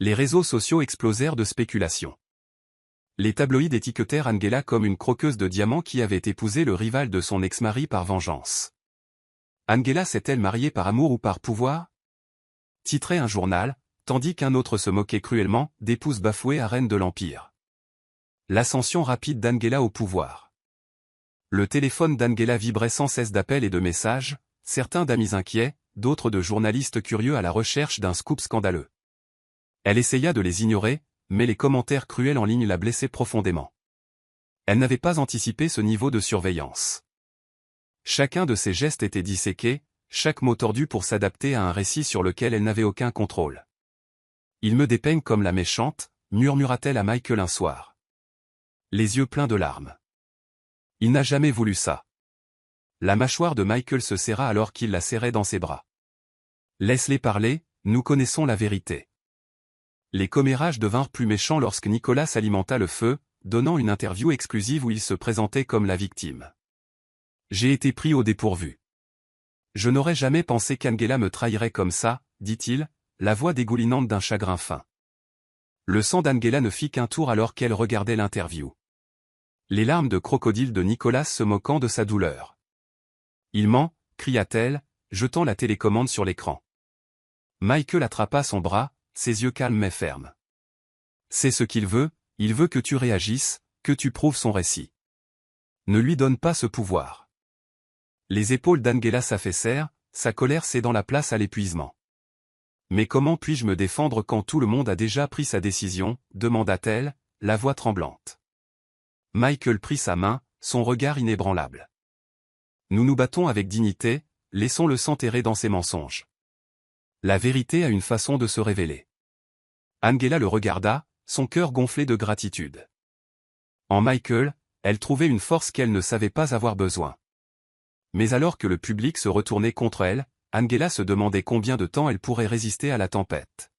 Les réseaux sociaux explosèrent de spéculations. Les tabloïds étiquetèrent Angela comme une croqueuse de diamants qui avait épousé le rival de son ex-mari par vengeance. Angela s'est-elle mariée par amour ou par pouvoir? Titrait un journal, tandis qu'un autre se moquait cruellement, d'épouse bafouée à reine de l'Empire. L'ascension rapide d'Angela au pouvoir. Le téléphone d'Angela vibrait sans cesse d'appels et de messages, certains d'amis inquiets, d'autres de journalistes curieux à la recherche d'un scoop scandaleux. Elle essaya de les ignorer, mais les commentaires cruels en ligne la blessaient profondément. Elle n'avait pas anticipé ce niveau de surveillance. Chacun de ses gestes était disséqué, chaque mot tordu pour s'adapter à un récit sur lequel elle n'avait aucun contrôle. Il me dépeigne comme la méchante, murmura-t-elle à Michael un soir. Les yeux pleins de larmes. Il n'a jamais voulu ça. La mâchoire de Michael se serra alors qu'il la serrait dans ses bras. Laisse-les parler, nous connaissons la vérité. Les commérages devinrent plus méchants lorsque Nicolas alimenta le feu, donnant une interview exclusive où il se présentait comme la victime. J'ai été pris au dépourvu. Je n'aurais jamais pensé qu'Angela me trahirait comme ça, dit-il, la voix dégoulinante d'un chagrin fin. Le sang d'Angela ne fit qu'un tour alors qu'elle regardait l'interview. Les larmes de crocodile de Nicolas se moquant de sa douleur. Il ment, cria-t-elle, jetant la télécommande sur l'écran. Michael attrapa son bras, ses yeux calmes mais fermes. C'est ce qu'il veut que tu réagisses, que tu prouves son récit. Ne lui donne pas ce pouvoir. Les épaules d'Angela s'affaissèrent, sa colère cédant la place à l'épuisement. Mais comment puis-je me défendre quand tout le monde a déjà pris sa décision, demanda-t-elle, la voix tremblante. Michael prit sa main, son regard inébranlable. Nous nous battons avec dignité, laissons-le s'enterrer dans ses mensonges. La vérité a une façon de se révéler. Angela le regarda, son cœur gonflé de gratitude. En Michael, elle trouvait une force qu'elle ne savait pas avoir besoin. Mais alors que le public se retournait contre elle, Angela se demandait combien de temps elle pourrait résister à la tempête.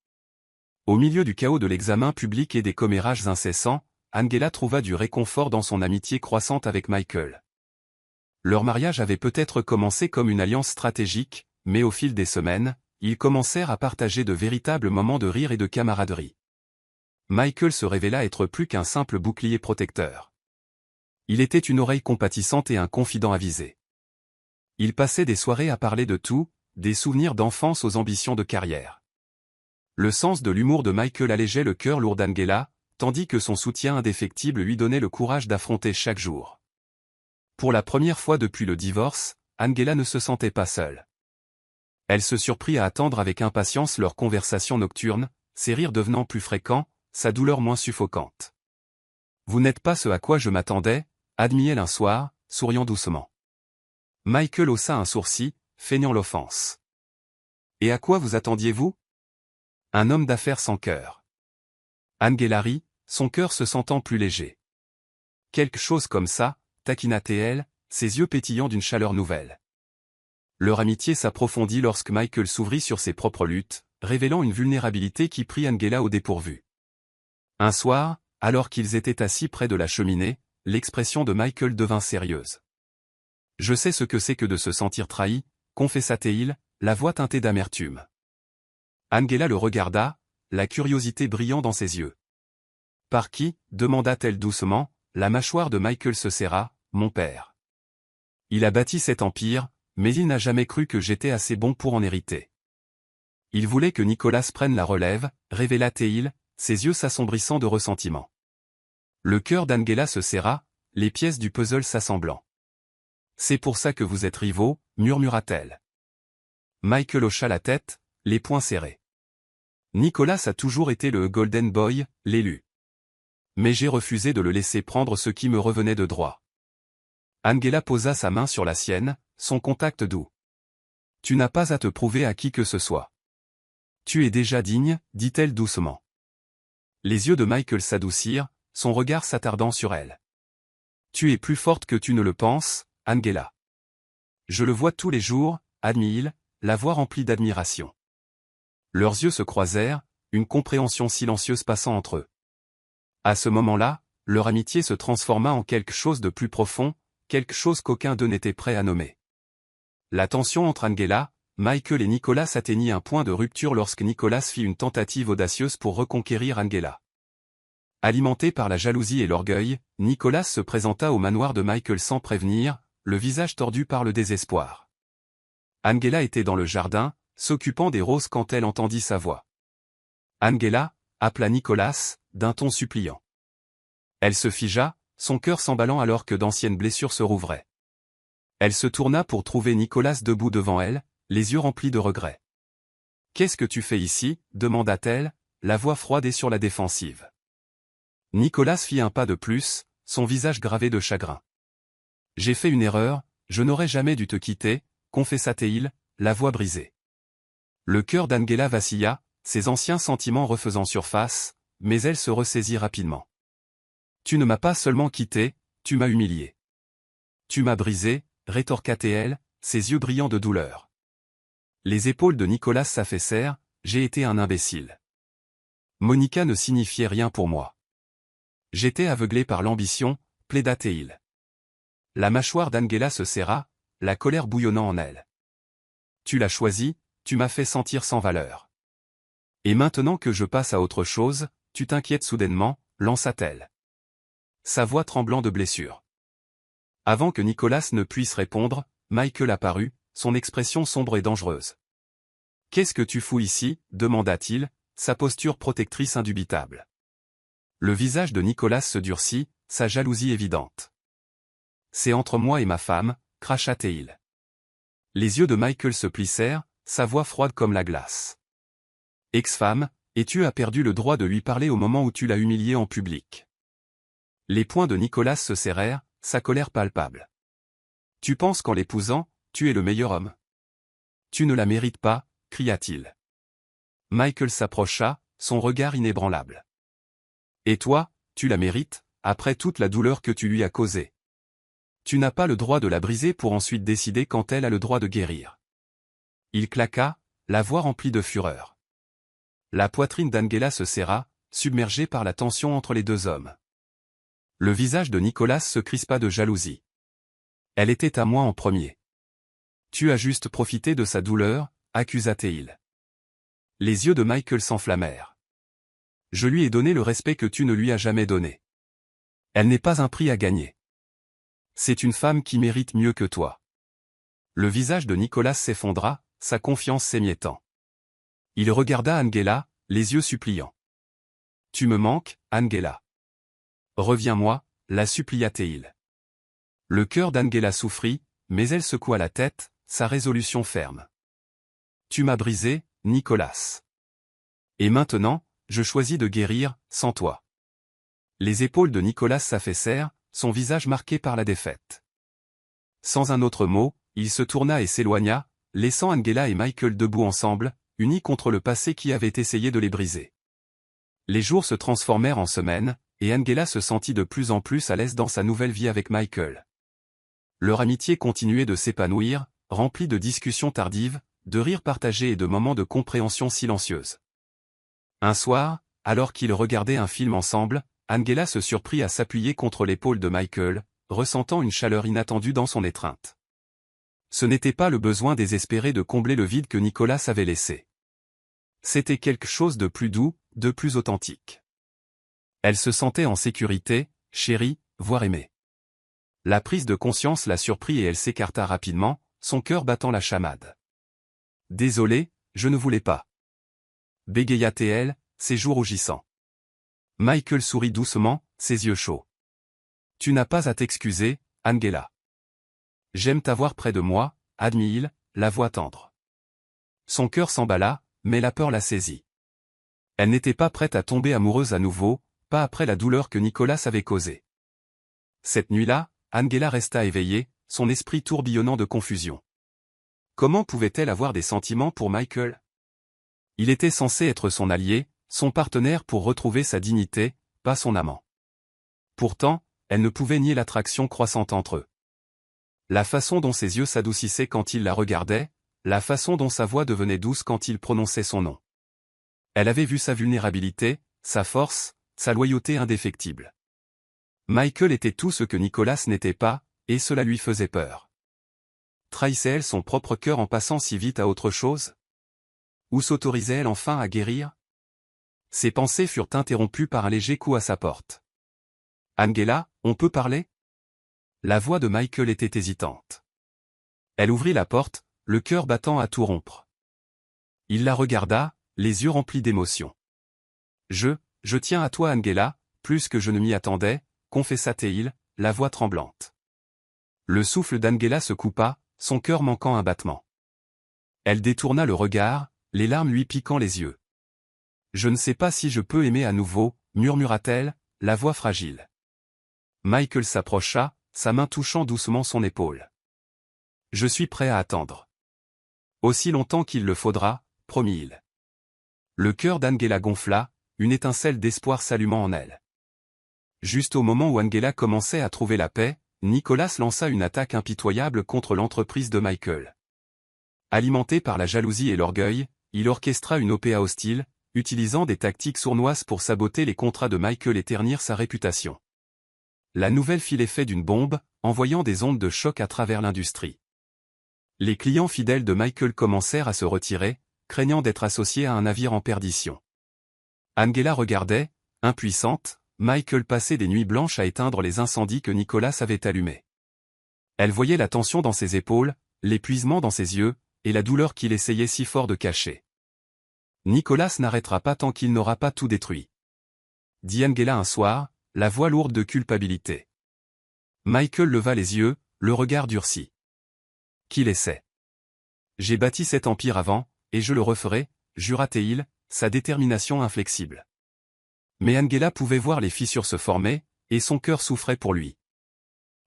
Au milieu du chaos de l'examen public et des commérages incessants, Angela trouva du réconfort dans son amitié croissante avec Michael. Leur mariage avait peut-être commencé comme une alliance stratégique, mais au fil des semaines, ils commencèrent à partager de véritables moments de rire et de camaraderie. Michael se révéla être plus qu'un simple bouclier protecteur. Il était une oreille compatissante et un confident avisé. Il passait des soirées à parler de tout, des souvenirs d'enfance aux ambitions de carrière. Le sens de l'humour de Michael allégeait le cœur lourd d'Angela, tandis que son soutien indéfectible lui donnait le courage d'affronter chaque jour. Pour la première fois depuis le divorce, Angela ne se sentait pas seule. Elle se surprit à attendre avec impatience leurs conversations nocturnes, ses rires devenant plus fréquents, sa douleur moins suffocante. Vous n'êtes pas ce à quoi je m'attendais, admit-elle un soir, souriant doucement. Michael haussa un sourcil, feignant l'offense. Et à quoi vous attendiez-vous? Un homme d'affaires sans cœur. Angela rit, son cœur se sentant plus léger. Quelque chose comme ça, taquina-t-elle, ses yeux pétillant d'une chaleur nouvelle. Leur amitié s'approfondit lorsque Michael s'ouvrit sur ses propres luttes, révélant une vulnérabilité qui prit Angela au dépourvu. Un soir, alors qu'ils étaient assis près de la cheminée, l'expression de Michael devint sérieuse. Je sais ce que c'est que de se sentir trahi, confessa-t-il, la voix teintée d'amertume. Angela le regarda, la curiosité brillant dans ses yeux. Par qui, demanda-t-elle doucement, la mâchoire de Michael se serra, mon père. Il a bâti cet empire, mais il n'a jamais cru que j'étais assez bon pour en hériter. Il voulait que Nicolas prenne la relève, révéla-t-il, ses yeux s'assombrissant de ressentiment. Le cœur d'Angela se serra, les pièces du puzzle s'assemblant. C'est pour ça que vous êtes rivaux, murmura-t-elle. Michael hocha la tête, les poings serrés. Nicolas a toujours été le Golden Boy, l'élu. Mais j'ai refusé de le laisser prendre ce qui me revenait de droit. Angela posa sa main sur la sienne, son contact doux. Tu n'as pas à te prouver à qui que ce soit. Tu es déjà digne, dit-elle doucement. Les yeux de Michael s'adoucirent, son regard s'attardant sur elle. Tu es plus forte que tu ne le penses, Angela. Je le vois tous les jours, admit-il, la voix remplie d'admiration. Leurs yeux se croisèrent, une compréhension silencieuse passant entre eux. À ce moment-là, leur amitié se transforma en quelque chose de plus profond, quelque chose qu'aucun d'eux n'était prêt à nommer. La tension entre Angela, Michael et Nicolas atteignit un point de rupture lorsque Nicolas fit une tentative audacieuse pour reconquérir Angela. Alimenté par la jalousie et l'orgueil, Nicolas se présenta au manoir de Michael sans prévenir, le visage tordu par le désespoir. Angela était dans le jardin, s'occupant des roses quand elle entendit sa voix. Angela, appela Nicolas, d'un ton suppliant. Elle se figea, son cœur s'emballant alors que d'anciennes blessures se rouvraient. Elle se tourna pour trouver Nicolas debout devant elle, les yeux remplis de regret. « Qu'est-ce que tu fais ici » demanda-t-elle, la voix froide et sur la défensive. Nicolas fit un pas de plus, son visage gravé de chagrin. « J'ai fait une erreur, je n'aurais jamais dû te quitter » confessa-t-il, la voix brisée. Le cœur d'Angela vacilla, ses anciens sentiments refaisant surface, mais elle se ressaisit rapidement. Tu ne m'as pas seulement quitté, tu m'as humilié. Tu m'as brisé, rétorqua-t-elle, ses yeux brillants de douleur. Les épaules de Nicolas s'affaissèrent, j'ai été un imbécile. Monica ne signifiait rien pour moi. J'étais aveuglé par l'ambition, plaida-t-il. La mâchoire d'Angela se serra, la colère bouillonnant en elle. Tu l'as choisi, tu m'as fait sentir sans valeur. Et maintenant que je passe à autre chose, tu t'inquiètes soudainement, lança-t-elle. Sa voix tremblant de blessure. Avant que Nicolas ne puisse répondre, Michael apparut, son expression sombre et dangereuse. « Qu'est-ce que tu fous ici » demanda-t-il, sa posture protectrice indubitable. Le visage de Nicolas se durcit, sa jalousie évidente. « C'est entre moi et ma femme » cracha-t-il. Les yeux de Michael se plissèrent, sa voix froide comme la glace. « Ex-femme, et tu as perdu le droit de lui parler au moment où tu l'as humilié en public. » Les poings de Nicolas se serrèrent, sa colère palpable. « Tu penses qu'en l'épousant, tu es le meilleur homme? Tu ne la mérites pas, cria-t-il. Michael s'approcha, son regard inébranlable. Et toi, tu la mérites, après toute la douleur que tu lui as causée. Tu n'as pas le droit de la briser pour ensuite décider quand elle a le droit de guérir. Il claqua, la voix remplie de fureur. La poitrine d'Angela se serra, submergée par la tension entre les deux hommes. Le visage de Nicolas se crispa de jalousie. Elle était à moi en premier. Tu as juste profité de sa douleur, accusa-t-il. Les yeux de Michael s'enflammèrent. Je lui ai donné le respect que tu ne lui as jamais donné. Elle n'est pas un prix à gagner. C'est une femme qui mérite mieux que toi. Le visage de Nicolas s'effondra, sa confiance s'émiettant. Il regarda Angela, les yeux suppliants. Tu me manques, Angela. Reviens-moi, la supplia-t-il. Le cœur d'Angela souffrit, mais elle secoua la tête, sa résolution ferme. Tu m'as brisé, Nicolas. Et maintenant, je choisis de guérir, sans toi. Les épaules de Nicolas s'affaissèrent, son visage marqué par la défaite. Sans un autre mot, il se tourna et s'éloigna, laissant Angela et Michael debout ensemble, unis contre le passé qui avait essayé de les briser. Les jours se transformèrent en semaines, et Angela se sentit de plus en plus à l'aise dans sa nouvelle vie avec Michael. Leur amitié continuait de s'épanouir, remplie de discussions tardives, de rires partagés et de moments de compréhension silencieuse. Un soir, alors qu'ils regardaient un film ensemble, Angela se surprit à s'appuyer contre l'épaule de Michael, ressentant une chaleur inattendue dans son étreinte. Ce n'était pas le besoin désespéré de combler le vide que Nicolas avait laissé. C'était quelque chose de plus doux, de plus authentique. Elle se sentait en sécurité, chérie, voire aimée. La prise de conscience la surprit et elle s'écarta rapidement, son cœur battant la chamade. « Désolé, je ne voulais pas. » bégaya-t-elle, ses joues rougissant. Michael sourit doucement, ses yeux chauds. « Tu n'as pas à t'excuser, Angela. J'aime t'avoir près de moi, » admit-il, la voix tendre. Son cœur s'emballa, mais la peur la saisit. Elle n'était pas prête à tomber amoureuse à nouveau, pas après la douleur que Nicolas avait causée. Cette nuit-là, Angela resta éveillée, son esprit tourbillonnant de confusion. Comment pouvait-elle avoir des sentiments pour Michael? Il était censé être son allié, son partenaire pour retrouver sa dignité, pas son amant. Pourtant, elle ne pouvait nier l'attraction croissante entre eux. La façon dont ses yeux s'adoucissaient quand il la regardait, la façon dont sa voix devenait douce quand il prononçait son nom. Elle avait vu sa vulnérabilité, sa force, sa loyauté indéfectible. Michael était tout ce que Nicolas n'était pas, et cela lui faisait peur. Trahissait-elle son propre cœur en passant si vite à autre chose? Ou s'autorisait-elle enfin à guérir? Ses pensées furent interrompues par un léger coup à sa porte. « Angela, on peut parler ?» La voix de Michael était hésitante. Elle ouvrit la porte, le cœur battant à tout rompre. Il la regarda, les yeux remplis d'émotion. « Je tiens à toi Angela, plus que je ne m'y attendais, » confessa-t-il, la voix tremblante. Le souffle d'Angela se coupa, son cœur manquant un battement. Elle détourna le regard, les larmes lui piquant les yeux. « Je ne sais pas si je peux aimer à nouveau, » murmura-t-elle, la voix fragile. Michael s'approcha, sa main touchant doucement son épaule. « Je suis prêt à attendre. Aussi longtemps qu'il le faudra, promit-il. Le cœur d'Angela gonfla, une étincelle d'espoir s'allumant en elle. Juste au moment où Angela commençait à trouver la paix, Nicholas lança une attaque impitoyable contre l'entreprise de Michael. Alimenté par la jalousie et l'orgueil, il orchestra une OPA hostile, utilisant des tactiques sournoises pour saboter les contrats de Michael et ternir sa réputation. La nouvelle fit l'effet d'une bombe, envoyant des ondes de choc à travers l'industrie. Les clients fidèles de Michael commencèrent à se retirer, craignant d'être associés à un navire en perdition. Angela regardait, impuissante, Michael passer des nuits blanches à éteindre les incendies que Nicholas avait allumés. Elle voyait la tension dans ses épaules, l'épuisement dans ses yeux, et la douleur qu'il essayait si fort de cacher. Nicholas n'arrêtera pas tant qu'il n'aura pas tout détruit, dit Angela un soir, la voix lourde de culpabilité. Michael leva les yeux, le regard durci. Qu'il essaie. J'ai bâti cet empire avant, et je le referai, jura-t-il, sa détermination inflexible. Mais Angela pouvait voir les fissures se former, et son cœur souffrait pour lui.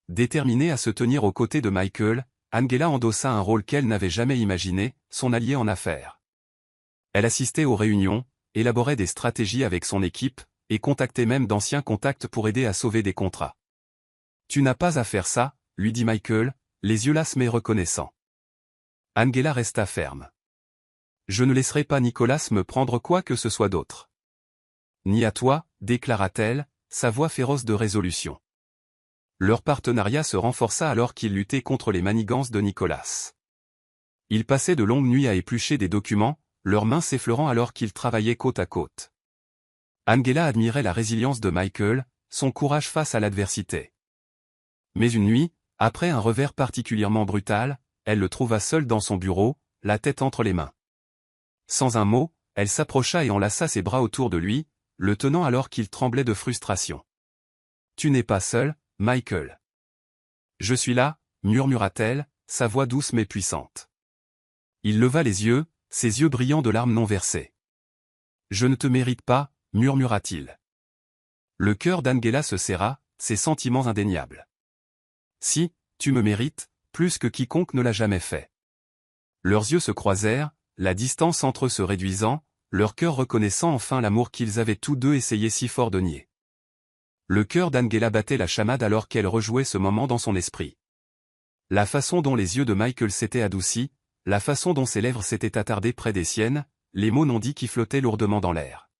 Déterminée à se tenir aux côtés de Michael, Angela endossa un rôle qu'elle n'avait jamais imaginé, son allié en affaires. Elle assistait aux réunions, élaborait des stratégies avec son équipe, et contactait même d'anciens contacts pour aider à sauver des contrats. Tu n'as pas à faire ça, lui dit Michael, les yeux lasses mais reconnaissants. Angela resta ferme. Je ne laisserai pas Nicholas me prendre quoi que ce soit d'autre. Ni à toi, déclara-t-elle, sa voix féroce de résolution. Leur partenariat se renforça alors qu'ils luttaient contre les manigances de Nicholas. Ils passaient de longues nuits à éplucher des documents, leurs mains s'effleurant alors qu'ils travaillaient côte à côte. Angela admirait la résilience de Michael, son courage face à l'adversité. Mais une nuit, après un revers particulièrement brutal, elle le trouva seul dans son bureau, la tête entre les mains. Sans un mot, elle s'approcha et enlaça ses bras autour de lui, le tenant alors qu'il tremblait de frustration. « Tu n'es pas seul, Michael. »« Je suis là, » murmura-t-elle, sa voix douce mais puissante. Il leva les yeux, ses yeux brillants de larmes non versées. « Je ne te mérite pas, » murmura-t-il. Le cœur d'Angela se serra, ses sentiments indéniables. « Si, tu me mérites, plus que quiconque ne l'a jamais fait. » Leurs yeux se croisèrent, la distance entre eux se réduisant, leur cœur reconnaissant enfin l'amour qu'ils avaient tous deux essayé si fort de nier. Le cœur d'Angela battait la chamade alors qu'elle rejouait ce moment dans son esprit. La façon dont les yeux de Michael s'étaient adoucis, la façon dont ses lèvres s'étaient attardées près des siennes, les mots non dits qui flottaient lourdement dans l'air.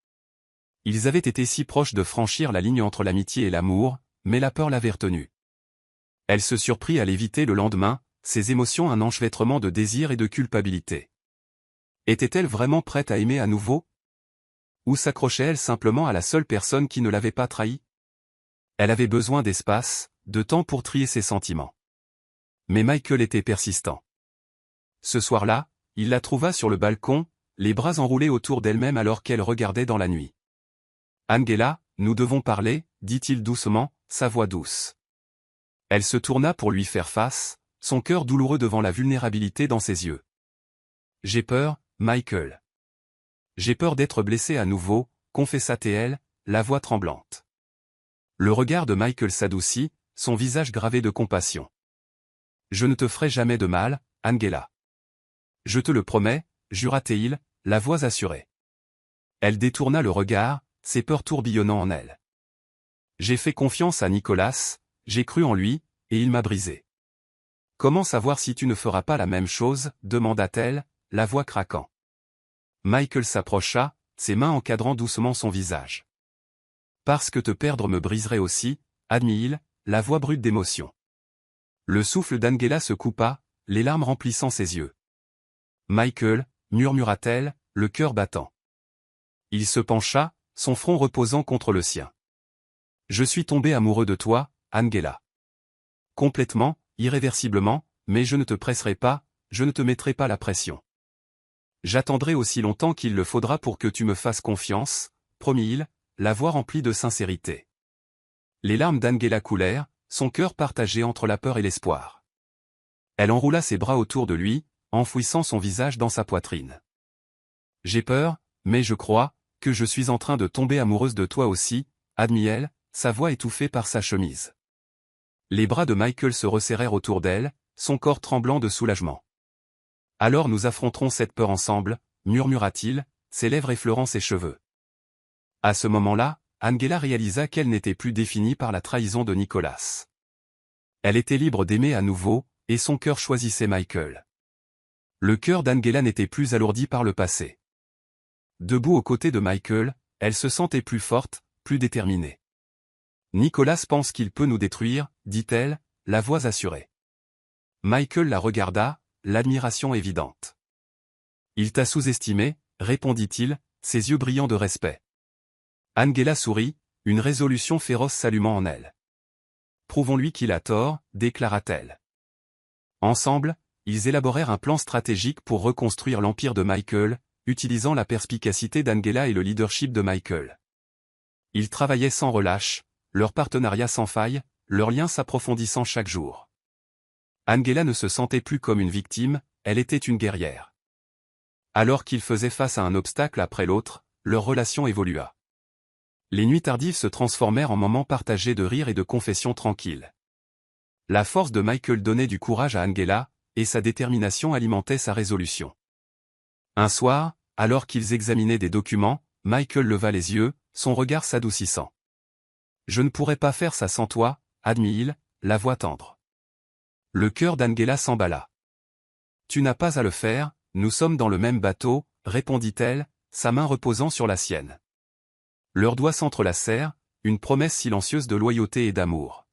Ils avaient été si proches de franchir la ligne entre l'amitié et l'amour, mais la peur l'avait retenue. Elle se surprit à l'éviter le lendemain, ses émotions un enchevêtrement de désir et de culpabilité. Était-elle vraiment prête à aimer à nouveau? Ou s'accrochait-elle simplement à la seule personne qui ne l'avait pas trahie? Elle avait besoin d'espace, de temps pour trier ses sentiments. Mais Michael était persistant. Ce soir-là, il la trouva sur le balcon, les bras enroulés autour d'elle-même alors qu'elle regardait dans la nuit. « Angela, nous devons parler, » dit-il doucement, sa voix douce. Elle se tourna pour lui faire face, son cœur douloureux devant la vulnérabilité dans ses yeux. « J'ai peur, Michael. J'ai peur d'être blessée à nouveau, » confessa-t-elle, la voix tremblante. Le regard de Michael s'adoucit, son visage gravé de compassion. « Je ne te ferai jamais de mal, Angela. Je te le promets, » jura-t-il, la voix assurée. Elle détourna le regard, ses peurs tourbillonnant en elle. « J'ai fait confiance à Nicholas, j'ai cru en lui, et il m'a brisé. »« Comment savoir si tu ne feras pas la même chose ?» demanda-t-elle, la voix craquant. Michael s'approcha, ses mains encadrant doucement son visage. « Parce que te perdre me briserait aussi, » admit-il, la voix brute d'émotion. Le souffle d'Angela se coupa, les larmes remplissant ses yeux. « Michael, » murmura-t-elle, le cœur battant. Il se pencha, son front reposant contre le sien. « Je suis tombé amoureux de toi, Angela. Complètement, irréversiblement, mais je ne te presserai pas, je ne te mettrai pas la pression. J'attendrai aussi longtemps qu'il le faudra pour que tu me fasses confiance, » promit-il, la voix remplie de sincérité. Les larmes d'Angela coulèrent, son cœur partagé entre la peur et l'espoir. Elle enroula ses bras autour de lui, enfouissant son visage dans sa poitrine. « J'ai peur, mais je crois, que je suis en train de tomber amoureuse de toi aussi, » admit-elle, sa voix étouffée par sa chemise. Les bras de Michael se resserrèrent autour d'elle, son corps tremblant de soulagement. « Alors nous affronterons cette peur ensemble, » murmura-t-il, ses lèvres effleurant ses cheveux. À ce moment-là, Angela réalisa qu'elle n'était plus définie par la trahison de Nicolas. Elle était libre d'aimer à nouveau, et son cœur choisissait Michael. Le cœur d'Angela n'était plus alourdi par le passé. Debout aux côtés de Michael, elle se sentait plus forte, plus déterminée. Nicolas pense qu'il peut nous détruire, dit-elle, la voix assurée. Michael la regarda, l'admiration évidente. Il t'a sous-estimé, répondit-il, ses yeux brillants de respect. Angela sourit, une résolution féroce s'allumant en elle. Prouvons-lui qu'il a tort, déclara-t-elle. Ensemble, ils élaborèrent un plan stratégique pour reconstruire l'empire de Michael, utilisant la perspicacité d'Angela et le leadership de Michael. Ils travaillaient sans relâche, leur partenariat sans faille, leur lien s'approfondissant chaque jour. Angela ne se sentait plus comme une victime, elle était une guerrière. Alors qu'ils faisaient face à un obstacle après l'autre, leur relation évolua. Les nuits tardives se transformèrent en moments partagés de rire et de confessions tranquilles. La force de Michael donnait du courage à Angela, et sa détermination alimentait sa résolution. Un soir, alors qu'ils examinaient des documents, Michael leva les yeux, son regard s'adoucissant. « Je ne pourrais pas faire ça sans toi, » admit-il, la voix tendre. Le cœur d'Angela s'emballa. « Tu n'as pas à le faire, nous sommes dans le même bateau, » répondit-elle, sa main reposant sur la sienne. Leurs doigts s'entrelacèrent, une promesse silencieuse de loyauté et d'amour.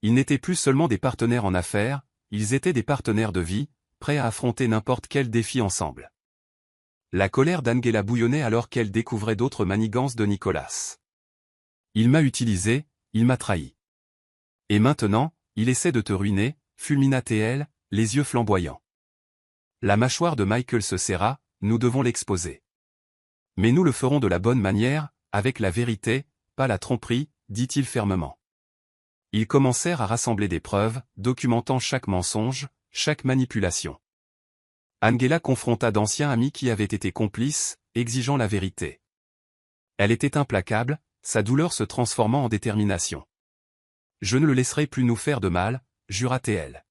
Ils n'étaient plus seulement des partenaires en affaires, ils étaient des partenaires de vie, prêts à affronter n'importe quel défi ensemble. La colère d'Angela bouillonnait alors qu'elle découvrait d'autres manigances de Nicolas. Il m'a utilisé, il m'a trahi. Et maintenant, il essaie de te ruiner, fulmina-t-elle, les yeux flamboyants. La mâchoire de Michael se serra, nous devons l'exposer. Mais nous le ferons de la bonne manière, avec la vérité, pas la tromperie, dit-il fermement. Ils commencèrent à rassembler des preuves, documentant chaque mensonge, chaque manipulation. Angela confronta d'anciens amis qui avaient été complices, exigeant la vérité. Elle était implacable, sa douleur se transformant en détermination. « Je ne le laisserai plus nous faire de mal, » jura-t-elle.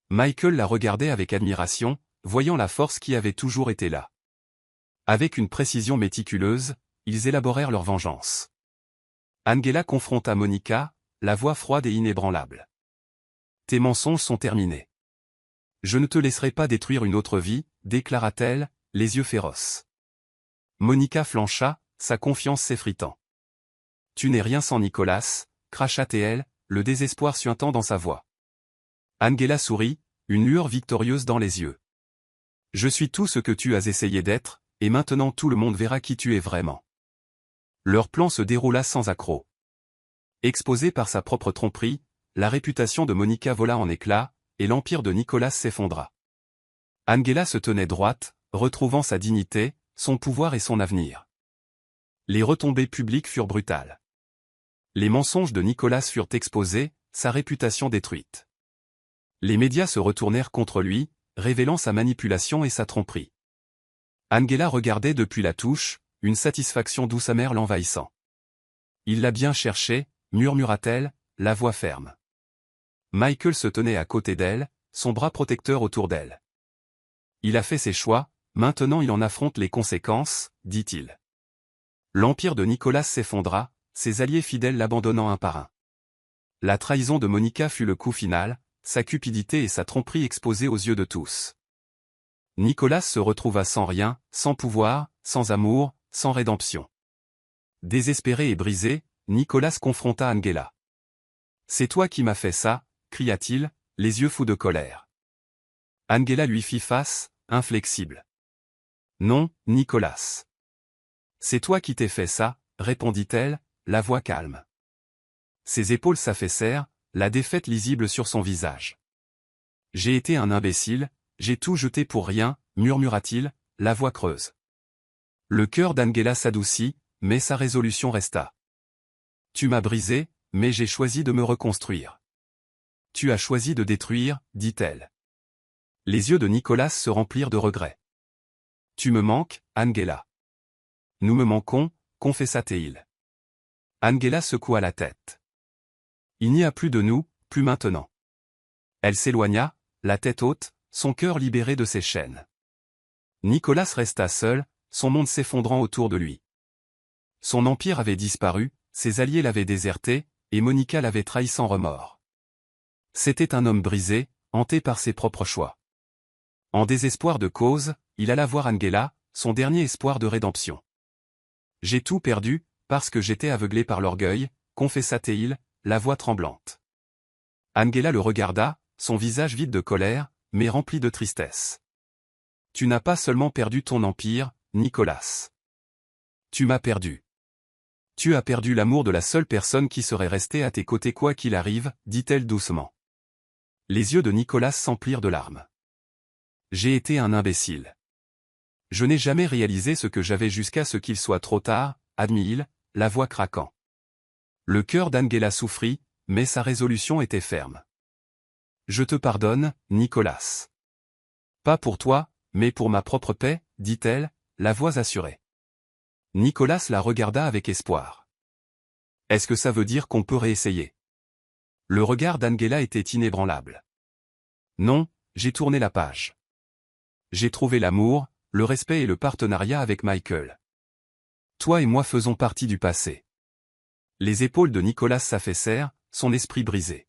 Michael la regardait avec admiration, voyant la force qui avait toujours été là. Avec une précision méticuleuse, ils élaborèrent leur vengeance. Angela confronta Monica, la voix froide et inébranlable. « Tes mensonges sont terminés. Je ne te laisserai pas détruire une autre vie, » déclara-t-elle, les yeux féroces. Monica flancha, sa confiance s'effritant. « Tu n'es rien sans Nicolas, » cracha-t-elle, le désespoir suintant dans sa voix. Angela sourit, une lueur victorieuse dans les yeux. « Je suis tout ce que tu as essayé d'être, et maintenant tout le monde verra qui tu es vraiment. » Leur plan se déroula sans accroc. Exposée par sa propre tromperie, la réputation de Monica vola en éclats, et l'empire de Nicolas s'effondra. Angela se tenait droite, retrouvant sa dignité, son pouvoir et son avenir. Les retombées publiques furent brutales. Les mensonges de Nicolas furent exposés, sa réputation détruite. Les médias se retournèrent contre lui, révélant sa manipulation et sa tromperie. Angela regardait depuis la touche, une satisfaction douce amère l'envahissant. « Il l'a bien cherché », murmura-t-elle, la voix ferme. Michael se tenait à côté d'elle, son bras protecteur autour d'elle. « Il a fait ses choix, maintenant il en affronte les conséquences, » dit-il. L'empire de Nicolas s'effondra, ses alliés fidèles l'abandonnant un par un. La trahison de Monica fut le coup final, sa cupidité et sa tromperie exposées aux yeux de tous. Nicolas se retrouva sans rien, sans pouvoir, sans amour, sans rédemption. Désespéré et brisé, Nicolas confronta Angela. « C'est toi qui m'as fait ça », cria-t-il, les yeux fous de colère. Angela lui fit face, inflexible. « Non, Nicolas. C'est toi qui t'es fait ça, » répondit-elle, la voix calme. Ses épaules s'affaissèrent, la défaite lisible sur son visage. « J'ai été un imbécile, j'ai tout jeté pour rien, » murmura-t-il, la voix creuse. Le cœur d'Angela s'adoucit, mais sa résolution resta. « Tu m'as brisé, mais j'ai choisi de me reconstruire. »« Tu as choisi de détruire, » dit-elle. Les yeux de Nicolas se remplirent de regret. « Tu me manques, Angela. »« Nous me manquons, » confessa-t-il. Angela secoua la tête. « Il n'y a plus de nous, plus maintenant. » Elle s'éloigna, la tête haute, son cœur libéré de ses chaînes. Nicolas resta seul, son monde s'effondrant autour de lui. Son empire avait disparu, ses alliés l'avaient déserté, et Monica l'avait trahi sans remords. C'était un homme brisé, hanté par ses propres choix. En désespoir de cause, il alla voir Angela, son dernier espoir de rédemption. « J'ai tout perdu, parce que j'étais aveuglé par l'orgueil », confessa-t-il, la voix tremblante. Angela le regarda, son visage vide de colère, mais rempli de tristesse. « Tu n'as pas seulement perdu ton empire, Nicolas. Tu m'as perdu. Tu as perdu l'amour de la seule personne qui serait restée à tes côtés quoi qu'il arrive, dit-elle doucement. » Les yeux de Nicolas s'emplirent de larmes. « J'ai été un imbécile. Je n'ai jamais réalisé ce que j'avais jusqu'à ce qu'il soit trop tard, admit-il, la voix craquant. Le cœur d'Angela souffrit, mais sa résolution était ferme. « Je te pardonne, Nicolas. Pas pour toi, mais pour ma propre paix, dit-elle, la voix assurée. Nicolas la regarda avec espoir. « Est-ce que ça veut dire qu'on peut réessayer ?» Le regard d'Angela était inébranlable. « Non, j'ai tourné la page. J'ai trouvé l'amour, le respect et le partenariat avec Michael. Toi et moi faisons partie du passé. » Les épaules de Nicolas s'affaissèrent, son esprit brisé.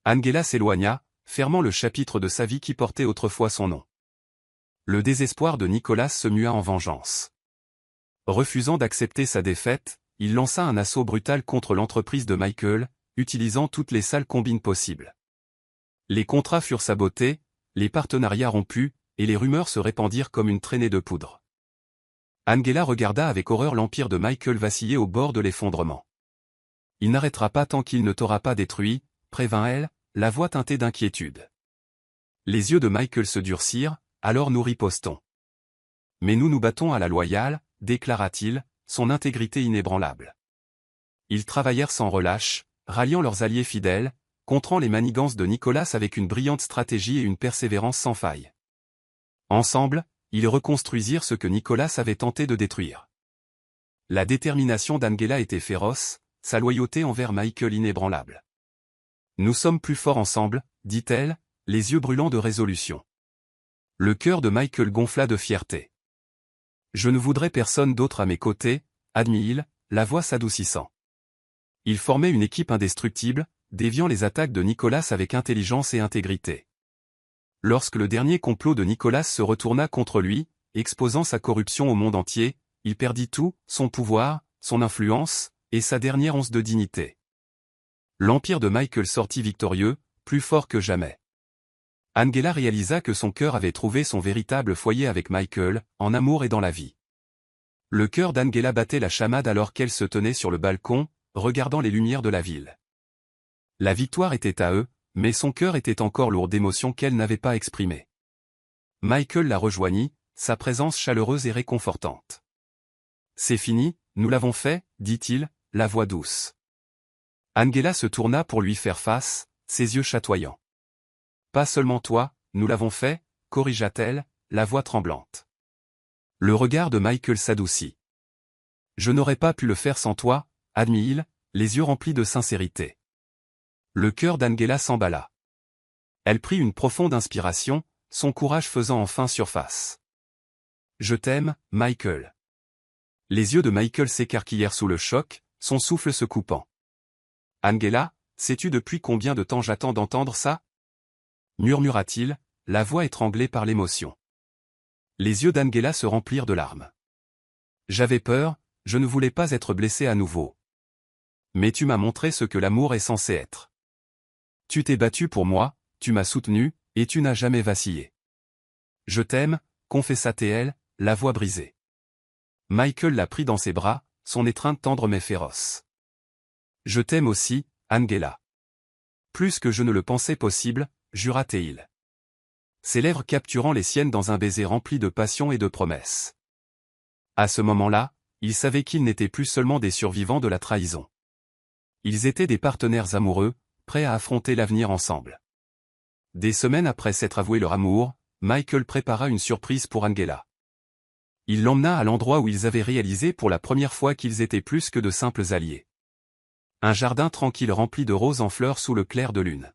Angela s'éloigna, fermant le chapitre de sa vie qui portait autrefois son nom. Le désespoir de Nicolas se mua en vengeance. Refusant d'accepter sa défaite, il lança un assaut brutal contre l'entreprise de Michael, utilisant toutes les sales combines possibles. Les contrats furent sabotés, les partenariats rompus, et les rumeurs se répandirent comme une traînée de poudre. Angela regarda avec horreur l'empire de Michael vaciller au bord de l'effondrement. « Il n'arrêtera pas tant qu'il ne t'aura pas détruit », prévint-elle, la voix teintée d'inquiétude. Les yeux de Michael se durcirent, alors nous ripostons. « Mais nous nous battons à la loyale », déclara-t-il, son intégrité inébranlable. Ils travaillèrent sans relâche, ralliant leurs alliés fidèles, contrant les manigances de Nicolas avec une brillante stratégie et une persévérance sans faille. Ensemble, ils reconstruisirent ce que Nicolas avait tenté de détruire. La détermination d'Angela était féroce, sa loyauté envers Michael inébranlable. « Nous sommes plus forts ensemble, » dit-elle, les yeux brûlants de résolution. Le cœur de Michael gonfla de fierté. « Je ne voudrais personne d'autre à mes côtés, » admit-il, la voix s'adoucissant. Ils formaient une équipe indestructible, déviant les attaques de Nicolas avec intelligence et intégrité. Lorsque le dernier complot de Nicolas se retourna contre lui, exposant sa corruption au monde entier, il perdit tout, son pouvoir, son influence, et sa dernière once de dignité. L'empire de Michael sortit victorieux, plus fort que jamais. Angela réalisa que son cœur avait trouvé son véritable foyer avec Michael, en amour et dans la vie. Le cœur d'Angela battait la chamade alors qu'elle se tenait sur le balcon, regardant les lumières de la ville. La victoire était à eux, mais son cœur était encore lourd d'émotions qu'elle n'avait pas exprimées. Michael la rejoignit, sa présence chaleureuse et réconfortante. « C'est fini, nous l'avons fait, » dit-il, la voix douce. Angela se tourna pour lui faire face, ses yeux chatoyants. « Pas seulement toi, nous l'avons fait, » corrigea-t-elle, la voix tremblante. Le regard de Michael s'adoucit. « Je n'aurais pas pu le faire sans toi, » admit-il, les yeux remplis de sincérité. Le cœur d'Angela s'emballa. Elle prit une profonde inspiration, son courage faisant enfin surface. « Je t'aime, Michael. » Les yeux de Michael s'écarquillèrent sous le choc, son souffle se coupant. « Angela, sais-tu depuis combien de temps j'attends d'entendre ça ?» murmura-t-il, la voix étranglée par l'émotion. Les yeux d'Angela se remplirent de larmes. « J'avais peur, je ne voulais pas être blessé à nouveau. Mais tu m'as montré ce que l'amour est censé être. Tu t'es battu pour moi, tu m'as soutenu, et tu n'as jamais vacillé. Je t'aime, » confessa-t-elle, la voix brisée. Michael la prit dans ses bras, son étreinte tendre mais féroce. « Je t'aime aussi, Angela. Plus que je ne le pensais possible, » jura-t-il. Ses lèvres capturant les siennes dans un baiser rempli de passion et de promesses. À ce moment-là, il savait qu'ils n'étaient plus seulement des survivants de la trahison. Ils étaient des partenaires amoureux, prêts à affronter l'avenir ensemble. Des semaines après s'être avoué leur amour, Michael prépara une surprise pour Angela. Il l'emmena à l'endroit où ils avaient réalisé pour la première fois qu'ils étaient plus que de simples alliés. Un jardin tranquille rempli de roses en fleurs sous le clair de lune.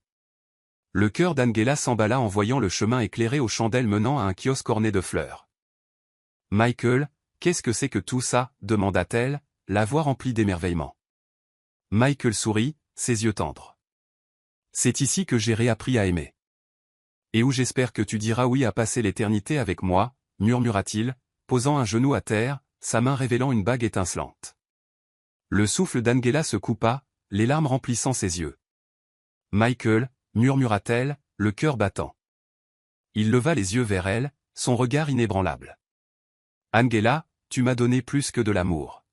Le cœur d'Angela s'emballa en voyant le chemin éclairé aux chandelles menant à un kiosque orné de fleurs. Michael, qu'est-ce que c'est que tout ça, demanda-t-elle, la voix remplie d'émerveillement. Michael sourit, ses yeux tendres. C'est ici que j'ai réappris à aimer. Et où j'espère que tu diras oui à passer l'éternité avec moi, murmura-t-il, posant un genou à terre, sa main révélant une bague étincelante. Le souffle d'Angela se coupa, les larmes remplissant ses yeux. Michael, murmura-t-elle, le cœur battant. Il leva les yeux vers elle, son regard inébranlable. Angela, tu m'as donné plus que de l'amour.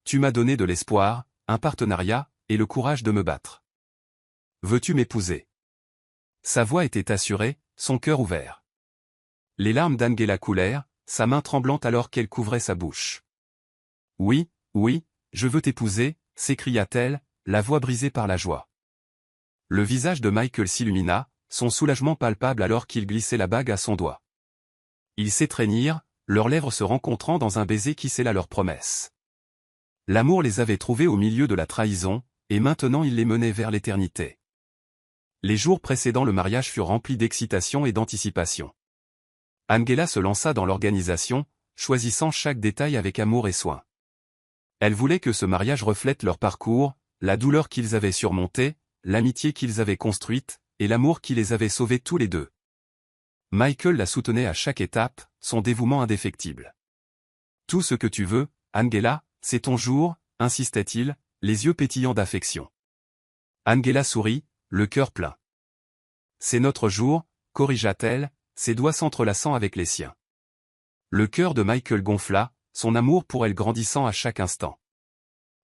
Tu m'as donné de l'espoir, un partenariat, et le courage de me battre. Veux-tu m'épouser? Sa voix était assurée, son cœur ouvert. Les larmes d'Angela coulèrent, sa main tremblante alors qu'elle couvrait sa bouche. Oui, oui, je veux t'épouser, s'écria-t-elle, la voix brisée par la joie. Le visage de Michael s'illumina, son soulagement palpable alors qu'il glissait la bague à son doigt. Ils s'étreignirent, leurs lèvres se rencontrant dans un baiser qui scella leur promesse. L'amour les avait trouvés au milieu de la trahison, et maintenant il les menait vers l'éternité. Les jours précédant le mariage furent remplis d'excitation et d'anticipation. Angela se lança dans l'organisation, choisissant chaque détail avec amour et soin. Elle voulait que ce mariage reflète leur parcours, la douleur qu'ils avaient surmontée, l'amitié qu'ils avaient construite, et l'amour qui les avait sauvés tous les deux. Michael la soutenait à chaque étape, son dévouement indéfectible. Tout ce que tu veux, Angela, c'est ton jour, insistait-il, les yeux pétillants d'affection. Angela sourit, le cœur plein. C'est notre jour, corrigea-t-elle, ses doigts s'entrelaçant avec les siens. Le cœur de Michael gonfla, son amour pour elle grandissant à chaque instant.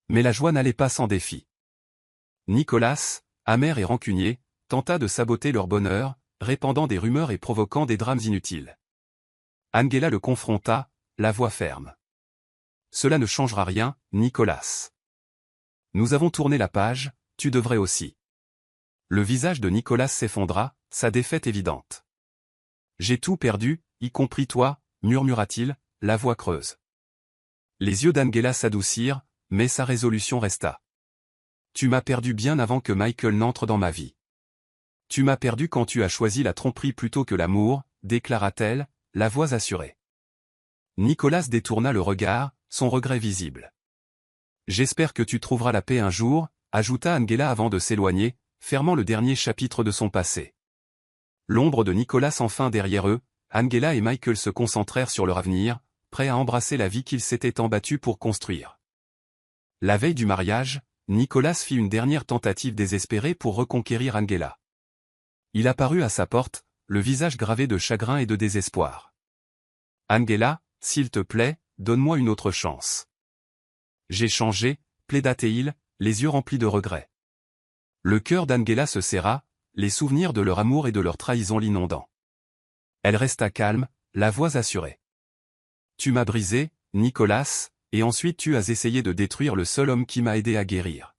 Mais la joie n'allait pas sans défi. Nicolas, amer et rancunier, tenta de saboter leur bonheur, répandant des rumeurs et provoquant des drames inutiles. Angela le confronta, la voix ferme. Cela ne changera rien, Nicolas. Nous avons tourné la page, tu devrais aussi. Le visage de Nicolas s'effondra, sa défaite évidente. J'ai tout perdu, y compris toi, murmura-t-il, la voix creuse. Les yeux d'Angela s'adoucirent, mais sa résolution resta. Tu m'as perdu bien avant que Michael n'entre dans ma vie. Tu m'as perdu quand tu as choisi la tromperie plutôt que l'amour, déclara-t-elle, la voix assurée. Nicolas détourna le regard, son regret visible. J'espère que tu trouveras la paix un jour, ajouta Angela avant de s'éloigner, fermant le dernier chapitre de son passé. L'ombre de Nicolas enfin derrière eux, Angela et Michael se concentrèrent sur leur avenir, prêts à embrasser la vie qu'ils s'étaient embattus pour construire. La veille du mariage, Nicolas fit une dernière tentative désespérée pour reconquérir Angela. Il apparut à sa porte, le visage gravé de chagrin et de désespoir. Angela, s'il te plaît, donne-moi une autre chance. J'ai changé, plaida-t-il, les yeux remplis de regret. Le cœur d'Angela se serra, les souvenirs de leur amour et de leur trahison l'inondant. Elle resta calme, la voix assurée. Tu m'as brisé, Nicolas, et ensuite tu as essayé de détruire le seul homme qui m'a aidé à guérir.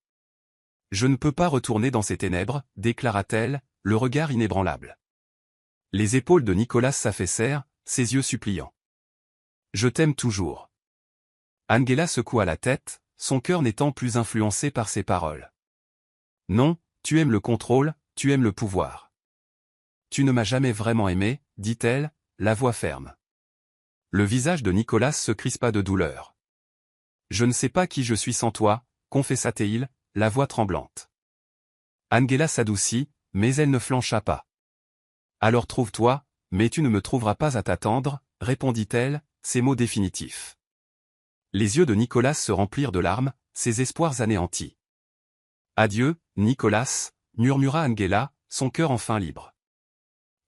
Je ne peux pas retourner dans ces ténèbres, déclara-t-elle, le regard inébranlable. Les épaules de Nicolas s'affaissèrent, ses yeux suppliants. Je t'aime toujours. Angela secoua la tête, son cœur n'étant plus influencé par ses paroles. Non, tu aimes le contrôle, tu aimes le pouvoir. Tu ne m'as jamais vraiment aimé, dit-elle, la voix ferme. Le visage de Nicolas se crispa de douleur. Je ne sais pas qui je suis sans toi, confessa-t-il, la voix tremblante. Angela s'adoucit, mais elle ne flancha pas. Alors trouve-toi, mais tu ne me trouveras pas à t'attendre, répondit-elle, ses mots définitifs. Les yeux de Nicolas se remplirent de larmes, ses espoirs anéantis. Adieu, Nicolas, murmura Angela, son cœur enfin libre.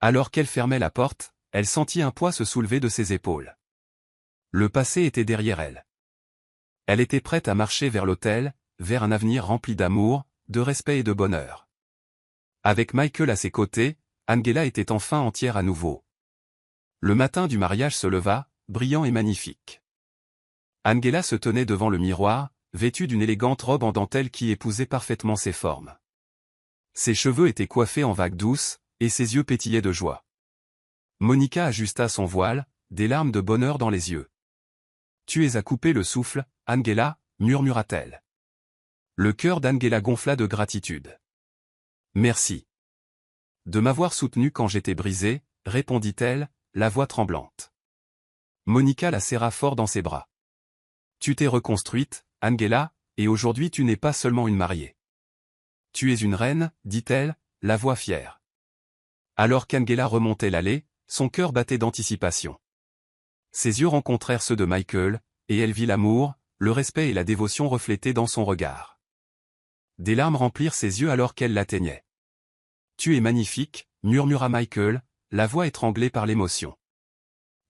Alors qu'elle fermait la porte, elle sentit un poids se soulever de ses épaules. Le passé était derrière elle. Elle était prête à marcher vers l'autel, vers un avenir rempli d'amour, de respect et de bonheur. Avec Michael à ses côtés, Angela était enfin entière à nouveau. Le matin du mariage se leva, brillant et magnifique. Angela se tenait devant le miroir, vêtue d'une élégante robe en dentelle qui épousait parfaitement ses formes. Ses cheveux étaient coiffés en vagues douces, et ses yeux pétillaient de joie. Monica ajusta son voile, des larmes de bonheur dans les yeux. « Tu es à couper le souffle, Angela, murmura-t-elle. Le cœur d'Angela gonfla de gratitude. « Merci. De m'avoir soutenue quand j'étais brisée, répondit-elle, la voix tremblante. Monica la serra fort dans ses bras. Tu t'es reconstruite, Angela, et aujourd'hui tu n'es pas seulement une mariée. Tu es une reine, dit-elle, la voix fière. Alors qu'Angela remontait l'allée, son cœur battait d'anticipation. Ses yeux rencontrèrent ceux de Michael, et elle vit l'amour, le respect et la dévotion reflétés dans son regard. Des larmes remplirent ses yeux alors qu'elle l'atteignait. Tu es magnifique, murmura Michael, la voix étranglée par l'émotion.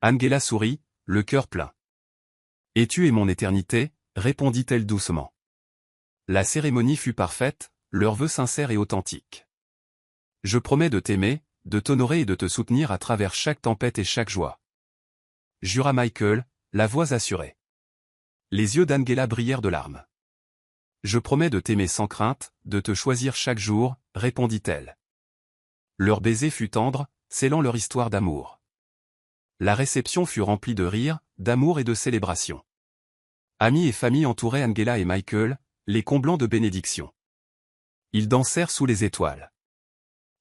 Angela sourit, le cœur plein. Et tu es mon éternité, répondit-elle doucement. La cérémonie fut parfaite, leurs vœux sincères et authentiques. Je promets de t'aimer, de t'honorer et de te soutenir à travers chaque tempête et chaque joie. Jura Michael, la voix assurée. Les yeux d'Angela brillèrent de larmes. Je promets de t'aimer sans crainte, de te choisir chaque jour, répondit-elle. Leur baiser fut tendre, scellant leur histoire d'amour. La réception fut remplie de rires, d'amour et de célébration. Amis et famille entouraient Angela et Michael, les comblant de bénédictions. Ils dansèrent sous les étoiles.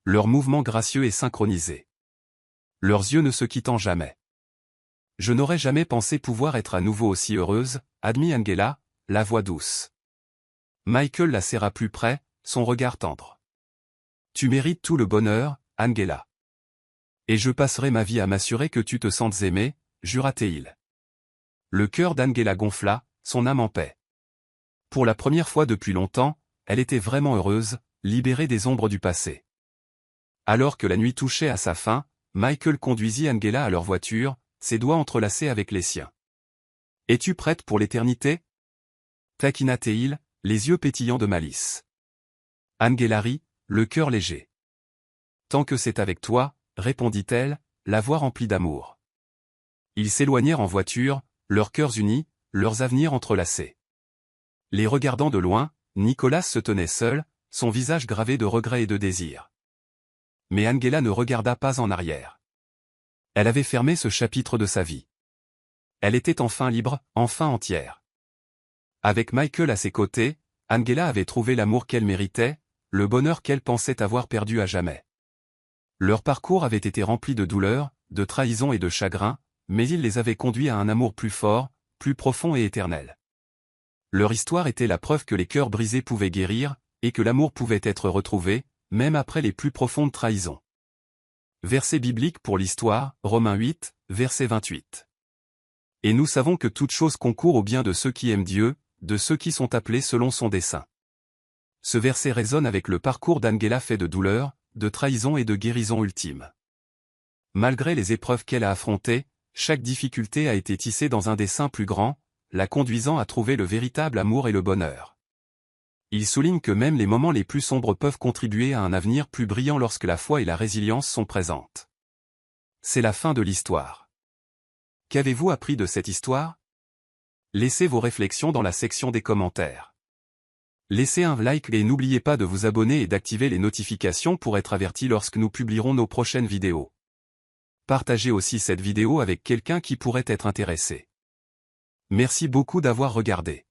Leurs mouvements gracieux et synchronisés. Leurs yeux ne se quittant jamais. Je n'aurais jamais pensé pouvoir être à nouveau aussi heureuse, admit Angela, la voix douce. Michael la serra plus près, son regard tendre. Tu mérites tout le bonheur, Angela. Et je passerai ma vie à m'assurer que tu te sentes aimée, jura-t-il. Le cœur d'Angela gonfla, son âme en paix. Pour la première fois depuis longtemps, elle était vraiment heureuse, libérée des ombres du passé. Alors que la nuit touchait à sa fin, Michael conduisit Angela à leur voiture, ses doigts entrelacés avec les siens. « Es-tu prête pour l'éternité » taquina-t-il, les yeux pétillants de malice. Angela rit, le cœur léger. « Tant que c'est avec toi, » répondit-elle, la voix remplie d'amour. Ils s'éloignèrent en voiture, leurs cœurs unis, leurs avenirs entrelacés. Les regardant de loin, Nicolas se tenait seul, son visage gravé de regret et de désir. Mais Angela ne regarda pas en arrière. Elle avait fermé ce chapitre de sa vie. Elle était enfin libre, enfin entière. Avec Michael à ses côtés, Angela avait trouvé l'amour qu'elle méritait, le bonheur qu'elle pensait avoir perdu à jamais. Leur parcours avait été rempli de douleurs, de trahison et de chagrin, mais il les avait conduits à un amour plus fort, plus profond et éternel. Leur histoire était la preuve que les cœurs brisés pouvaient guérir, et que l'amour pouvait être retrouvé, même après les plus profondes trahisons. Verset biblique pour l'histoire, Romains 8, verset 28. Et nous savons que toute chose concourt au bien de ceux qui aiment Dieu, de ceux qui sont appelés selon son dessein. Ce verset résonne avec le parcours d'Angela fait de douleur, de trahison et de guérison ultime. Malgré les épreuves qu'elle a affrontées, chaque difficulté a été tissée dans un dessein plus grand, la conduisant à trouver le véritable amour et le bonheur. Il souligne que même les moments les plus sombres peuvent contribuer à un avenir plus brillant lorsque la foi et la résilience sont présentes. C'est la fin de l'histoire. Qu'avez-vous appris de cette histoire? Laissez vos réflexions dans la section des commentaires. Laissez un like et n'oubliez pas de vous abonner et d'activer les notifications pour être averti lorsque nous publierons nos prochaines vidéos. Partagez aussi cette vidéo avec quelqu'un qui pourrait être intéressé. Merci beaucoup d'avoir regardé.